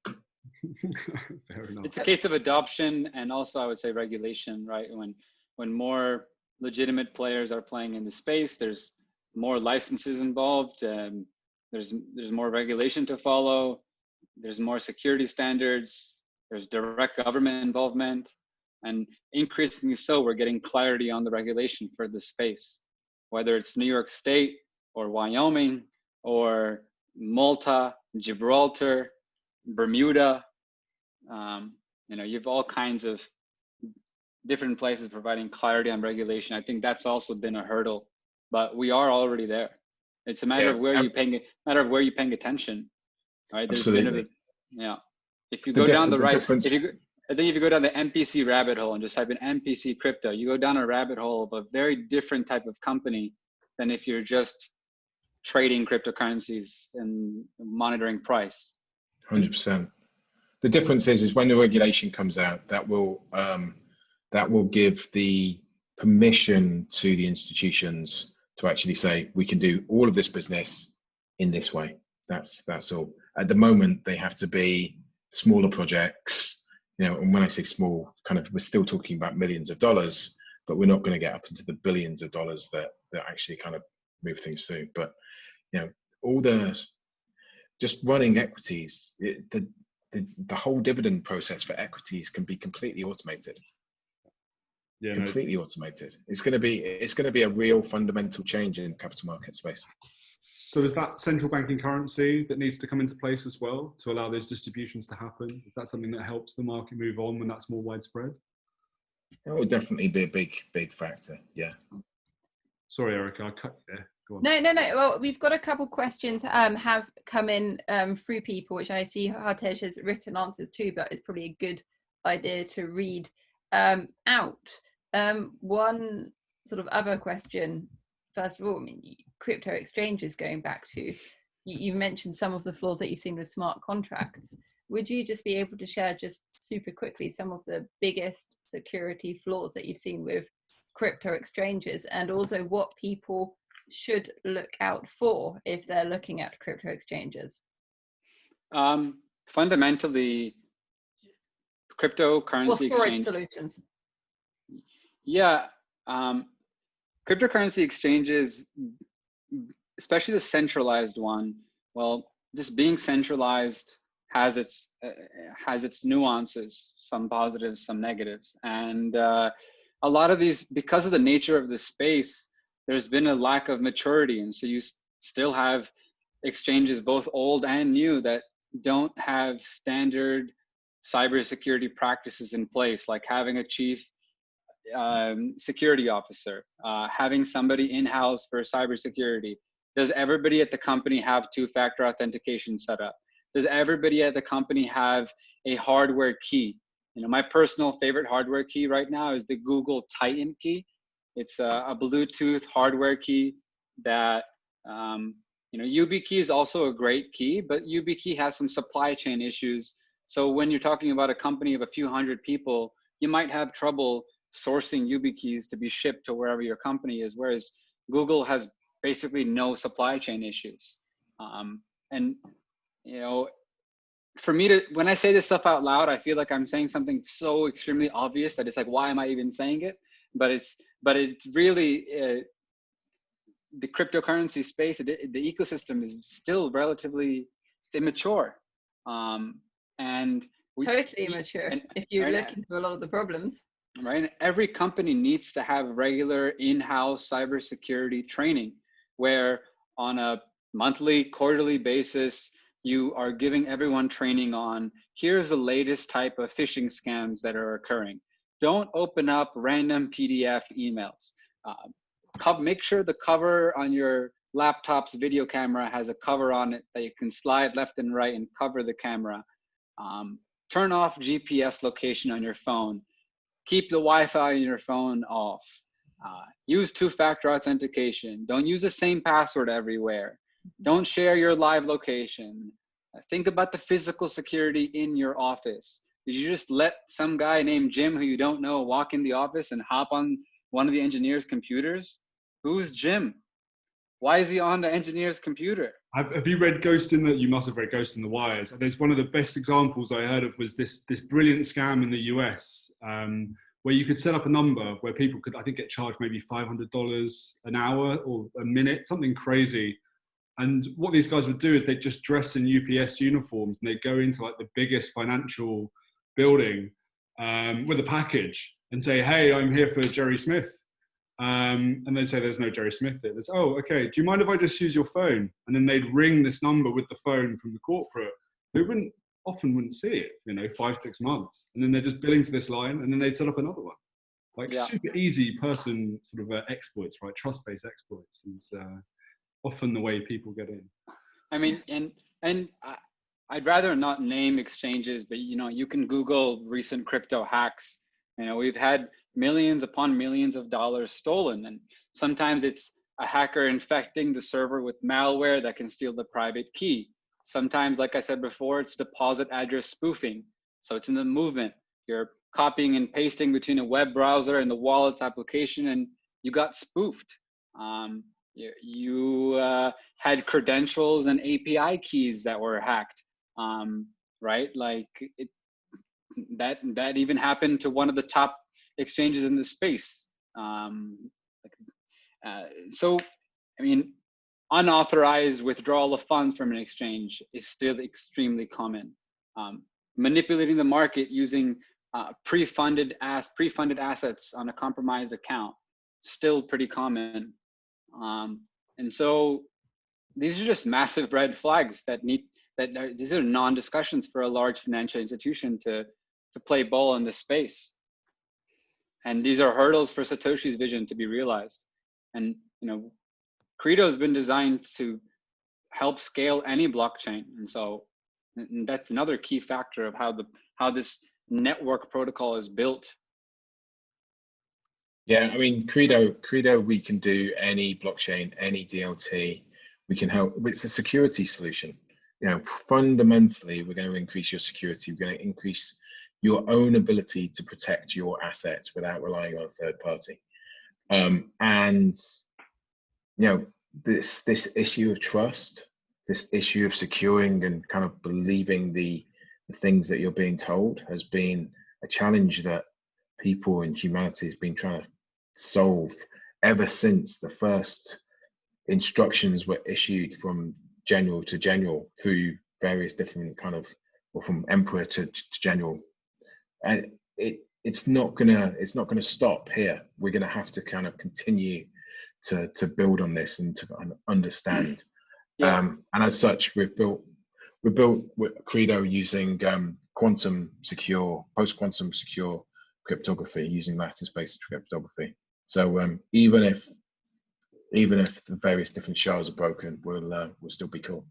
Fair enough. It's a case of adoption, and also I would say regulation, right? When more legitimate players are playing in the space, there's more licenses involved. There's more regulation to follow. There's more security standards. There's direct government involvement. And increasingly so, we're getting clarity on the regulation for the space, whether it's New York State or Wyoming or Malta, Gibraltar, Bermuda. You have all kinds of different places providing clarity on regulation. I think that's also been a hurdle, but we are already there. It's a matter of where you're paying attention, right? There's absolutely. If you go down the right, if you go down the MPC rabbit hole and just type in MPC crypto, you go down a rabbit hole of a very different type of company than if you're just trading cryptocurrencies and monitoring price. 100%. The difference is when the regulation comes out, that will give the permission to the institutions to actually say, we can do all of this business in this way. That's all. At the moment, they have to be smaller projects. And when I say small, we're still talking about millions of dollars, but we're not going to get up into the billions of dollars that actually kind of move things through. But just running equities, the whole dividend process for equities can be completely automated. Automated. It's going to be a real fundamental change in the capital market space. So is that central banking currency that needs to come into place as well to allow those distributions to happen? Is that something that helps the market move on when that's more widespread? It will definitely be a big factor. Yeah. Sorry, Erica, I cut you there. Go on. No. Well, we've got a couple questions have come in through people, which I see Hartej has written answers to, but it's probably a good idea to read out. One sort of other question, first of all, crypto exchanges, going back to you mentioned some of the flaws that you've seen with smart contracts. Would you just be able to share just super quickly some of the biggest security flaws that you've seen with crypto exchanges, and also what people should look out for if they're looking at crypto exchanges? Fundamentally, cryptocurrency Or storage exchange. solutions. Yeah, cryptocurrency exchanges, especially the centralized one. Well, just being centralized has its nuances, some positives, some negatives, and a lot of these, because of the nature of the space, there's been a lack of maturity, and so you still have exchanges, both old and new, that don't have standard cybersecurity practices in place, like having a chief security officer, having somebody in-house for cybersecurity. Does everybody at the company have two-factor authentication set up? Does everybody at the company have a hardware key? You know, my personal favorite hardware key right now is the Google Titan key. It's a Bluetooth hardware key that, you know, YubiKey is also a great key, but YubiKey has some supply chain issues. So when you're talking about a company of a few hundred people, you might have trouble sourcing YubiKeys to be shipped to wherever your company is, whereas Google has basically no supply chain issues. And, you know, for me to, when I say this stuff out loud, I feel like I'm saying something so extremely obvious that it's like, why am I even saying it? But it's really, the cryptocurrency space, the ecosystem is still relatively immature. And totally immature, if you look into a lot of the problems. Right, every company needs to have regular in-house cybersecurity training, where on a monthly, quarterly basis, you are giving everyone training on, here's the latest type of phishing scams that are occurring. Don't open up random PDF emails. Make sure the cover on your laptop's video camera has a cover on it that you can slide left and right and cover the camera. Turn off GPS location on your phone. Keep the Wi-Fi on your phone off. Use two-factor authentication. Don't use the same password everywhere. Don't share your live location. Think about the physical security in your office. Did you just let some guy named Jim, who you don't know, walk in the office and hop on one of the engineers' computers? Who's Jim? Why is he on the engineer's computer? Have you read Ghost in the? You must have read Ghost in the Wires. There's one of the best examples I heard of was this brilliant scam in the US, where you could set up a number where people could, I think, get charged maybe $500 an hour or a minute, something crazy. And what these guys would do is they'd just dress in UPS uniforms and they'd go into like the biggest financial building with a package and say, "Hey, I'm here for Jerry Smith." And they'd say, "There's no Jerry Smith there." There's, "Oh, okay. Do you mind if I just use your phone?" And then they'd ring this number with the phone from the corporate, who often wouldn't see it, 5-6 months. And then they're just billing to this line, and then they'd set up another one. Like super easy person sort of exploits, right? Trust-based exploits is often the way people get in. I mean, and I'd rather not name exchanges, but you can Google recent crypto hacks. We've had millions upon millions of dollars stolen, and sometimes it's a hacker infecting the server with malware that can steal the private key. Sometimes, like I said before, it's deposit address spoofing. So it's in the movement. You're copying and pasting between a web browser and the wallet's application, and you got spoofed. You had credentials and API keys that were hacked, right? Like that even happened to one of the top exchanges in the space. So, I mean, unauthorized withdrawal of funds from an exchange is still extremely common. Manipulating the market using pre-funded assets on a compromised account, still pretty common. And so these are just massive red flags these are non-discussions for a large financial institution to play ball in this space. And these are hurdles for Satoshi's vision to be realized. And Qredo has been designed to help scale any blockchain, and so that's another key factor of how this network protocol is built. Yeah, I mean, Qredo, we can do any blockchain, any DLT. We can help. It's a security solution. You know, fundamentally, we're going to increase your security. We're going to increase your own ability to protect your assets without relying on a third party. And you know, this issue of trust, this issue of securing and kind of believing the things that you're being told, has been a challenge that people in humanity has been trying to solve ever since the first instructions were issued from general to general through various different kind of, or from emperor to general. And it's not gonna stop here. We're gonna have to kind of continue to build on this and to understand. And as such, we built with Qredo using quantum secure, post-quantum secure cryptography, using lattice-based cryptography. So even if the various different shards are broken, we'll still be cool.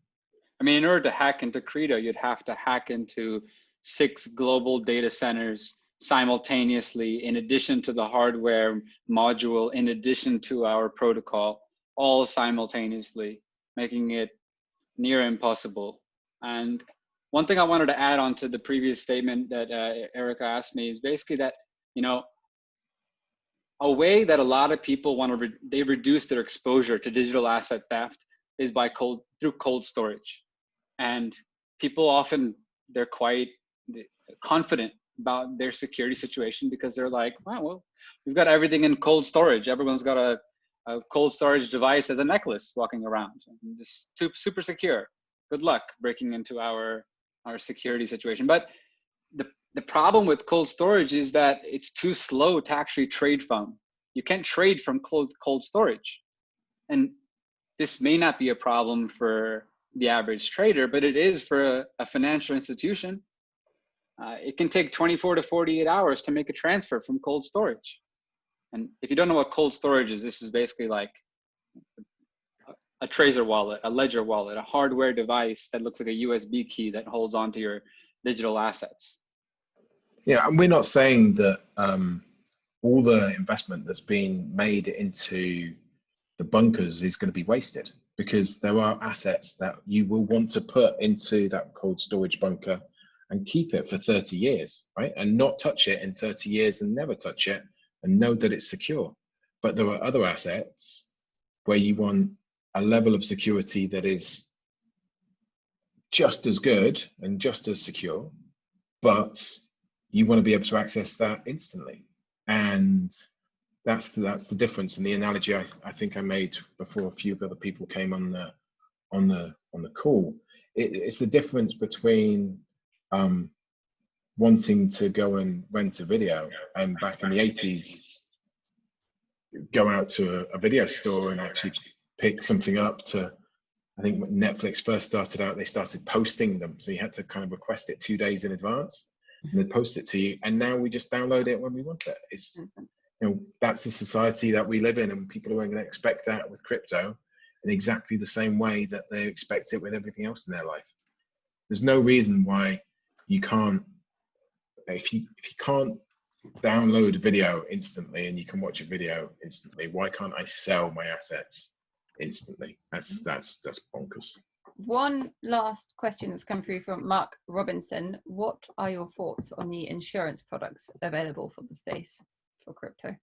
I mean, in order to hack into Qredo, you'd have to hack into 6 global data centers simultaneously, in addition to the hardware module, in addition to our protocol, all simultaneously, making it near impossible. And one thing I wanted to add on to the previous statement that Erica asked me is basically that, you know, a way that a lot of people want to they reduce their exposure to digital asset theft is by through cold storage. And people often, they're quite confident about their security situation because they're like, wow, well, we've got everything in cold storage. Everyone's got a cold storage device as a necklace walking around, and just super secure. Good luck breaking into our security situation. But the problem with cold storage is that it's too slow to actually trade from. You can't trade from cold storage. And this may not be a problem for the average trader, but it is for a financial institution. It can take 24 to 48 hours to make a transfer from cold storage. And if you don't know what cold storage is, this is basically like a Trezor wallet, a Ledger wallet, a hardware device that looks like a USB key that holds onto your digital assets. Yeah, and we're not saying that all the investment that's been made into the bunkers is going to be wasted, because there are assets that you will want to put into that cold storage bunker and keep it for 30 years, right? And not touch it in 30 years and never touch it and know that it's secure. But there are other assets where you want a level of security that is just as good and just as secure, but you want to be able to access that instantly. And that's the difference. And the analogy I think I made before a few other people came on the call. It's the difference between wanting to go and rent a video, and back in the 80s, go out to a video store and actually pick something up. To, I think when Netflix first started out, they started posting them. So you had to kind of request it 2 days in advance and they'd post it to you. And now we just download it when we want it. It's, you know, that's the society that we live in, and people are going to expect that with crypto in exactly the same way that they expect it with everything else in their life. There's no reason why you can't, if you can't download a video instantly and you can watch a video instantly, why can't I sell my assets instantly? That's bonkers. One last question that's come through from Mark Robinson. What are your thoughts on the insurance products available for the space for crypto?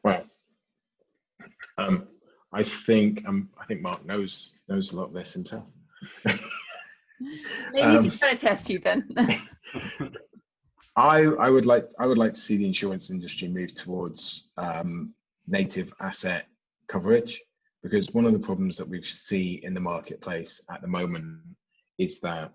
Well, I think Mark knows a lot of this himself. Maybe he's trying to test you, Ben. I would like to see the insurance industry move towards native asset coverage, because one of the problems that we see in the marketplace at the moment is that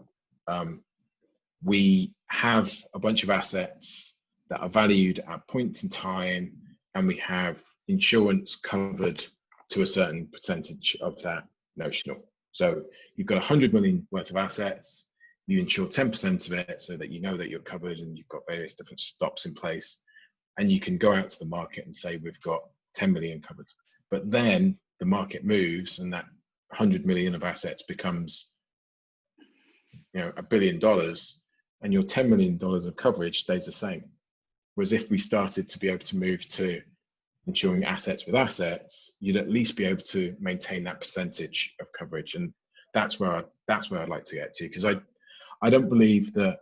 we have a bunch of assets that are valued at points in time, and we have insurance covered to a certain percentage of that notional. So you've got 100 million worth of assets, you insure 10% of it so that you know that you're covered, and you've got various different stops in place, and you can go out to the market and say, we've got 10 million covered. But then the market moves and that 100 million of assets becomes, you know, $1 billion, and your $10 million of coverage stays the same. Whereas if we started to be able to move to insuring assets with assets, you'd at least be able to maintain that percentage of coverage. And that's where I'd like to get to, because I don't believe that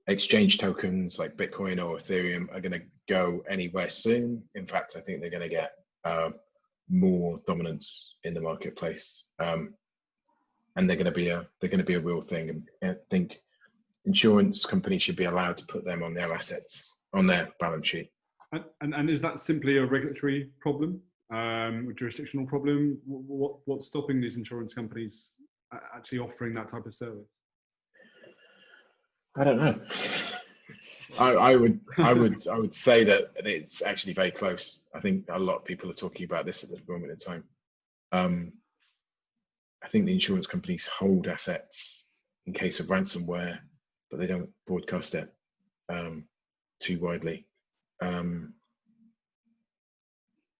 exchange tokens like Bitcoin or Ethereum are going to go anywhere soon. In fact, I think they're going to get more dominance in the marketplace, and they're going to be a real thing. And I think insurance companies should be allowed to put them on their assets, on their balance sheet. And is that simply a regulatory problem, a jurisdictional problem? What's stopping these insurance companies actually offering that type of service? I don't know. I would say that it's actually very close. I think a lot of people are talking about this at this moment in time. I think the insurance companies hold assets in case of ransomware, but they don't broadcast it too widely.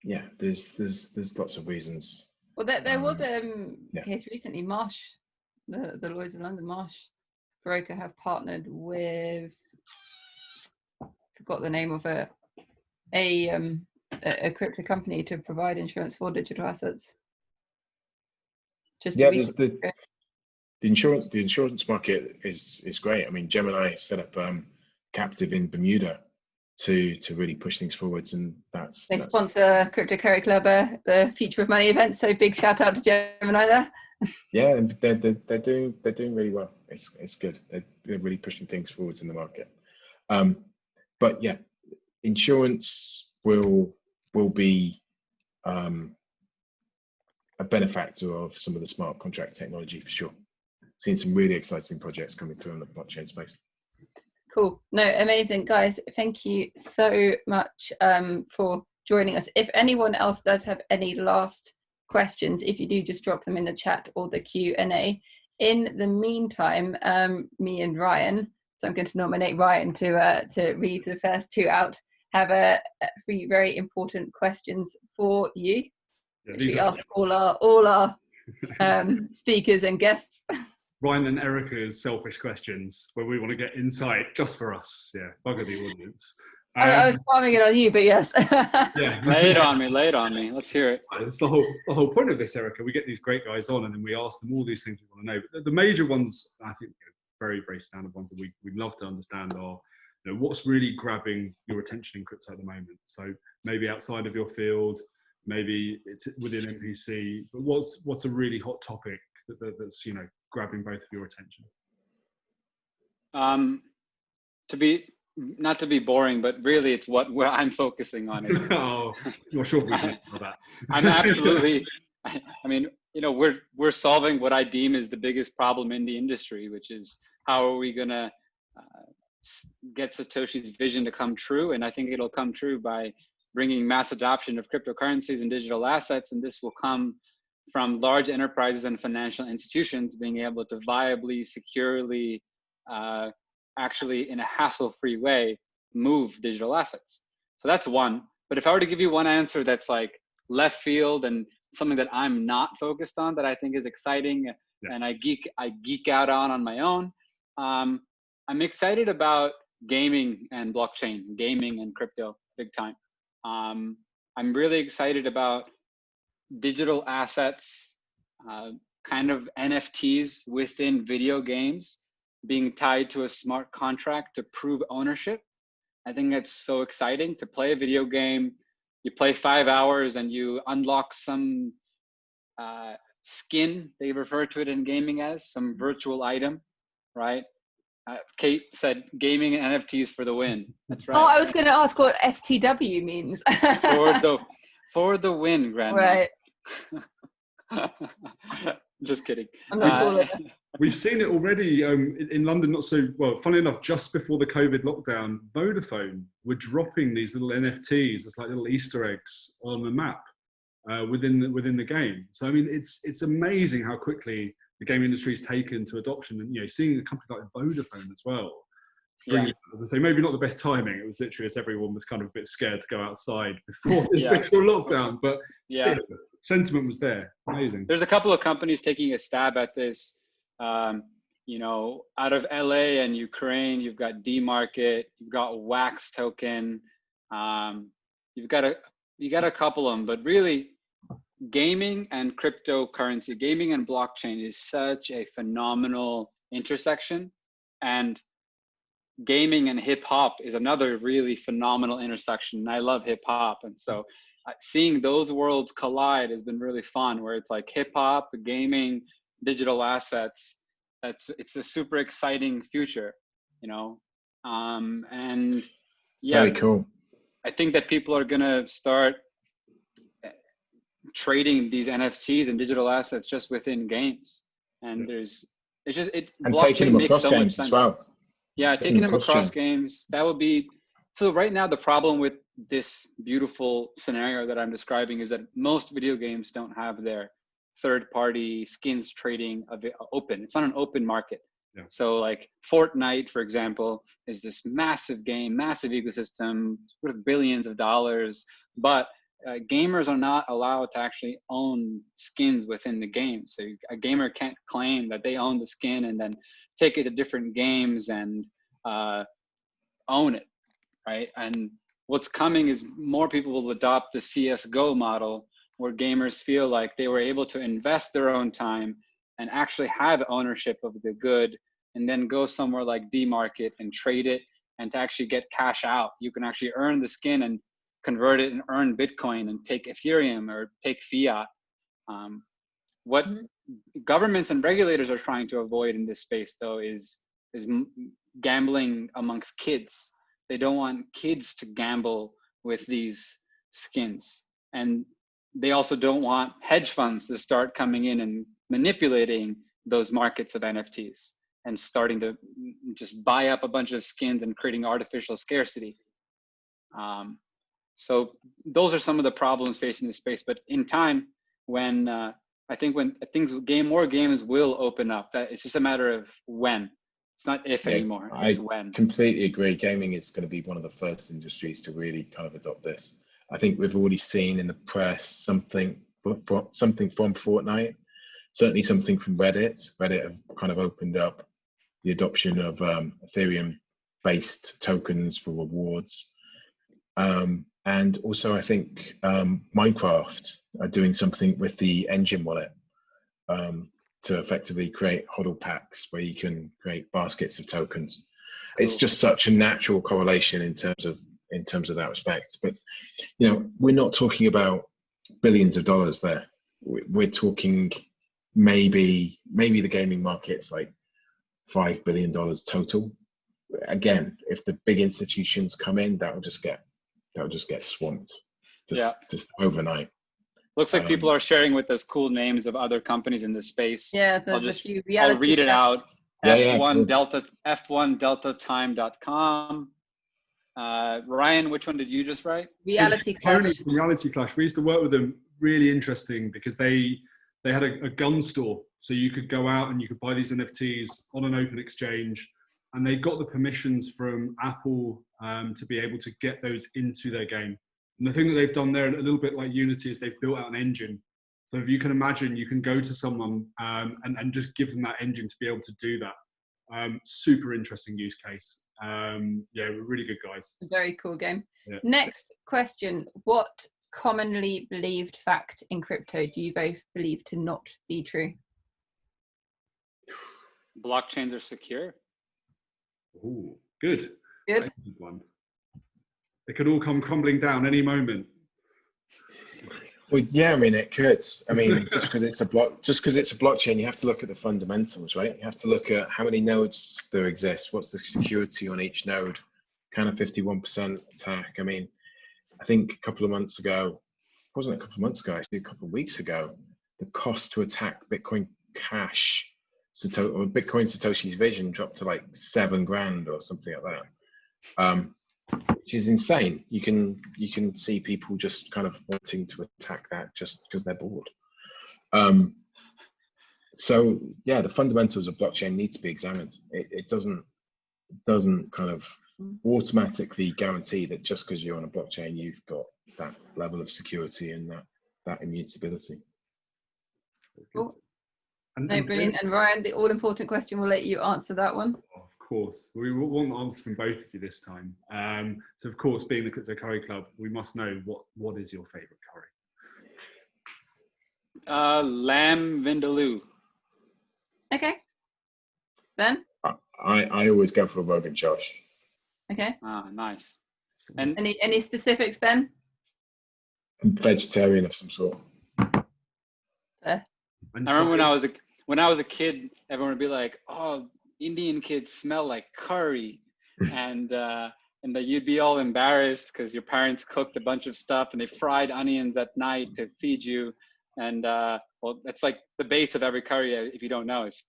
Yeah, there's lots of reasons. Well, there was a case recently. Marsh, the Lloyd's of London, Marsh broker have partnered with, forgot the name of it, a crypto company to provide insurance for digital assets. Just yeah, the insurance market is great. I mean, Gemini set up captive in Bermuda to really push things forwards, and they sponsor Crypto Curry Club, the Future of Money event. So big shout out to Gemini there. Yeah, and they're doing really well. It's good. They're really pushing things forwards in the market. But yeah, insurance will be a benefactor of some of the smart contract technology for sure. Seeing some really exciting projects coming through in the blockchain space. Cool. No, amazing, guys. Thank you so much for joining us. If anyone else does have any last questions, if you do, just drop them in the chat or the Q&A. In the meantime, me and Ryan, so I'm going to nominate Ryan to read the first two out, have three very important questions for you, which we ask all our speakers and guests. Ryan and Erica's selfish questions, where we want to get insight just for us. Yeah, bugger the audience. I was palming it on you, but yes. Yeah. Lay it on me. Let's hear it. That's the whole point of this, Erica. We get these great guys on, and then we ask them all these things we want to know. But the major ones, I think, very, very standard ones that we'd love to understand are, what's really grabbing your attention in crypto at the moment. So maybe outside of your field, maybe it's within MPC, but what's a really hot topic that's grabbing both of your attention? Not to be boring, but really it's where I'm focusing on it. Oh, not sure if we can know that. I'm absolutely, I mean, we're solving what I deem is the biggest problem in the industry, which is how are we gonna get Satoshi's vision to come true? And I think it'll come true by bringing mass adoption of cryptocurrencies and digital assets. And this will come from large enterprises and financial institutions being able to viably, securely, actually in a hassle-free way, move digital assets. So that's one. But if I were to give you one answer that's like left field and something that I'm not focused on that I think is exciting, yes, and I geek out on my own, I'm excited about gaming and blockchain, gaming and crypto big time. I'm really excited about digital assets, kind of NFTs within video games being tied to a smart contract to prove ownership. I think that's so exciting to play a video game. You play 5 hours and you unlock some skin, they refer to it in gaming as, some virtual item, right? Kate said gaming and NFTs for the win. That's right. Oh, I was going to ask what FTW means. for the win, Grandma. Right. Just kidding. I'm not cool with it. We've seen it already in London, not so well. Funnily enough, just before the COVID lockdown, Vodafone were dropping these little NFTs, it's like little Easter eggs on the map within the game. So I mean, it's amazing how quickly the game industry has taken to adoption, and seeing a company like Vodafone as well. Yeah. As I say, maybe not the best timing. It was literally as everyone was kind of a bit scared to go outside before the official lockdown, but still, sentiment was there. Amazing. There's a couple of companies taking a stab at this. Out of LA and Ukraine, you've got TokenMarket, you've got Wax Token. You got a couple of them, but really, gaming and cryptocurrency, gaming and blockchain is such a phenomenal intersection, and gaming and hip hop is another really phenomenal intersection. And I love hip hop, and so seeing those worlds collide has been really fun. Where it's like hip hop, gaming, digital assets. It's a super exciting future, you know. And yeah, very cool. I think that people are gonna start trading these NFTs and digital assets just within games, and and taking them across games as well. Yeah, taking them across games. That would be so. Right now, the problem with this beautiful scenario that I'm describing is that most video games don't have their third-party skins trading open. It's not an open market. Yeah. So like Fortnite, for example, is this massive game, massive ecosystem worth billions of dollars, but gamers are not allowed to actually own skins within the game. So a gamer can't claim that they own the skin and then take it to different games and own it, right? And what's coming is more people will adopt the CSGO model, where gamers feel like they were able to invest their own time and actually have ownership of the good, and then go somewhere like D-Market and trade it, and to actually get cash out. You can actually earn the skin and convert it and earn Bitcoin and take Ethereum or take fiat. What governments and regulators are trying to avoid in this space, though, is gambling amongst kids. They don't want kids to gamble with these skins. And they also don't want hedge funds to start coming in and manipulating those markets of NFTs and starting to just buy up a bunch of skins and creating artificial scarcity. So those are some of the problems facing the space. But in time, when more games will open up, that it's just a matter of when. It's not if anymore, it's when. I completely agree. Gaming is going to be one of the first industries to really kind of adopt this. I think we've already seen in the press something from Fortnite, certainly something from Reddit. Reddit have kind of opened up the adoption of Ethereum-based tokens for rewards. And also, I think Minecraft are doing something with the engine wallet to effectively create hodl packs where you can create baskets of tokens. It's just such a natural correlation in terms of that respect. But you know, we're not talking about billions of dollars there. We're talking maybe the gaming market's like $5 billion total. Again, if the big institutions come in, that will just get swamped just overnight. Looks like people are sharing with us cool names of other companies in this space. Yeah, there's a few. I'll read it out. Cool. F1delta.com. Ryan, which one did you just write? Reality Clash. Reality Clash. We used to work with them. Really interesting because they had a gun store, so you could go out and you could buy these NFTs on an open exchange, and they got the permissions from Apple to be able to get those into their game. And the thing that they've done there, a little bit like Unity, is they've built out an engine. So if you can imagine, you can go to someone and just give them that engine to be able to do that. Super interesting use case. Yeah, we're really good guys. Very cool game. Yeah. Next question. What commonly believed fact in crypto do you both believe to not be true? Blockchains are secure. Ooh, good. Good. Good one. It could all come crumbling down any moment. Well, yeah, I mean, it could. I mean, just because it's a blockchain, you have to look at the fundamentals, right? You have to look at how many nodes there exist. What's the security on each node? Kind of 51% attack. I mean, I think a couple of months ago, actually a couple of weeks ago, the cost to attack Bitcoin Cash, or Bitcoin Satoshi's Vision, dropped to like $7,000 or something like that. Which is insane. You can see people just kind of wanting to attack that just because they're bored. So yeah, the fundamentals of blockchain need to be examined. It doesn't kind of automatically guarantee that just because you're on a blockchain, you've got that level of security and that immutability. Cool. No, brilliant. And Ryan, the all-important question, we'll let you answer that one. Of course. We want answers from both of you this time. So, of course, being the Crypto Curry Club, we must know what is your favourite curry? Lamb vindaloo. Okay. Ben? I always go for a Rogan Josh. Okay. Ah, nice. And Any specifics, Ben? Vegetarian of some sort. Fair. I remember when I was a kid, everyone would be like, "Oh, Indian kids smell like curry," and that you'd be all embarrassed because your parents cooked a bunch of stuff and they fried onions at night to feed you. And well, that's like the base of every curry. If you don't know, is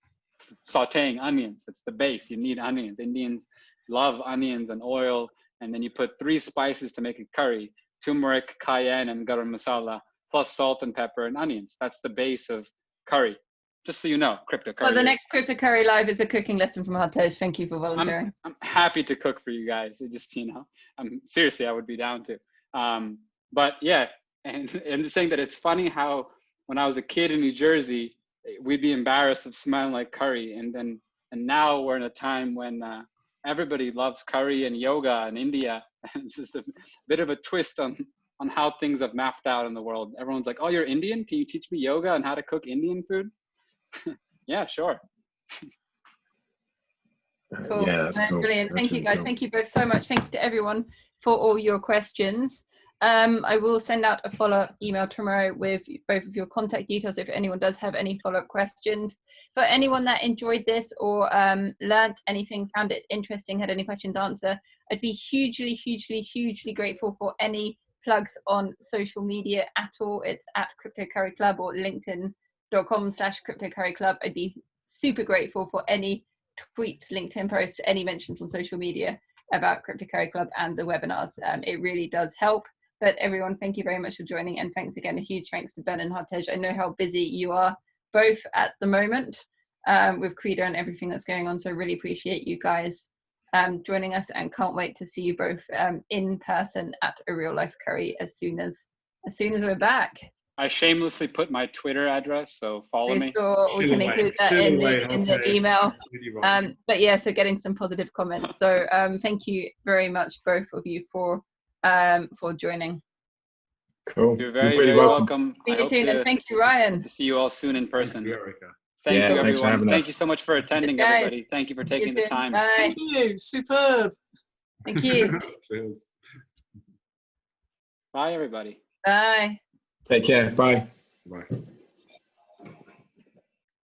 sautéing onions. It's the base. You need onions. Indians love onions and oil, and then you put 3 spices to make a curry: turmeric, cayenne, and garam masala, plus salt and pepper and onions. That's the base of curry. Just so you know, Crypto Curry. Well, the next Crypto Curry Live is a cooking lesson from Hartej. Thank you for volunteering. I'm happy to cook for you guys. It just, seriously, I would be down to. But yeah, and I'm just saying that it's funny how when I was a kid in New Jersey, we'd be embarrassed of smelling like curry, and now we're in a time when everybody loves curry and yoga in India. It's just a bit of a twist on how things have mapped out in the world. Everyone's like, "Oh, you're Indian? Can you teach me yoga and how to cook Indian food?" Yeah, sure. Cool. Yeah, that's cool. Brilliant. That's Thank you, really guys. cool. Thank you both so much. Thank you to everyone for all your questions. I will send out a follow-up email tomorrow with both of your contact details if anyone does have any follow-up questions. For anyone that enjoyed this or learned anything, found it interesting, had any questions answered, I'd be hugely, hugely, hugely grateful for any plugs on social media at all. It's at Crypto Curry Club or linkedin.com/Crypto Curry Club. I'd be super grateful for any tweets, LinkedIn posts, any mentions on social media about Crypto Curry Club and the webinars. It really does help. But everyone, thank you very much for joining, and thanks again, a huge thanks to Ben and Hartej. I know how busy you are both at the moment with Qredo and everything that's going on, so I really appreciate you guys joining us, and can't wait to see you both in person at a real life curry as soon as we're back. I shamelessly put my Twitter address, so follow me. Sure, we can include that in the email. But yeah, so getting some positive comments. So thank you very much, both of you, for joining. Cool. You're very, very welcome. See you soon, and thank you, Ryan. See you all soon in person. Thank you, Erica. Thank you, thanks for having everyone. Thank us. you so much for attending, everybody. Thank you for taking the time. Bye. Thank you. Superb. Thank you. Cheers. Bye, everybody. Bye. Take care. Bye. Bye.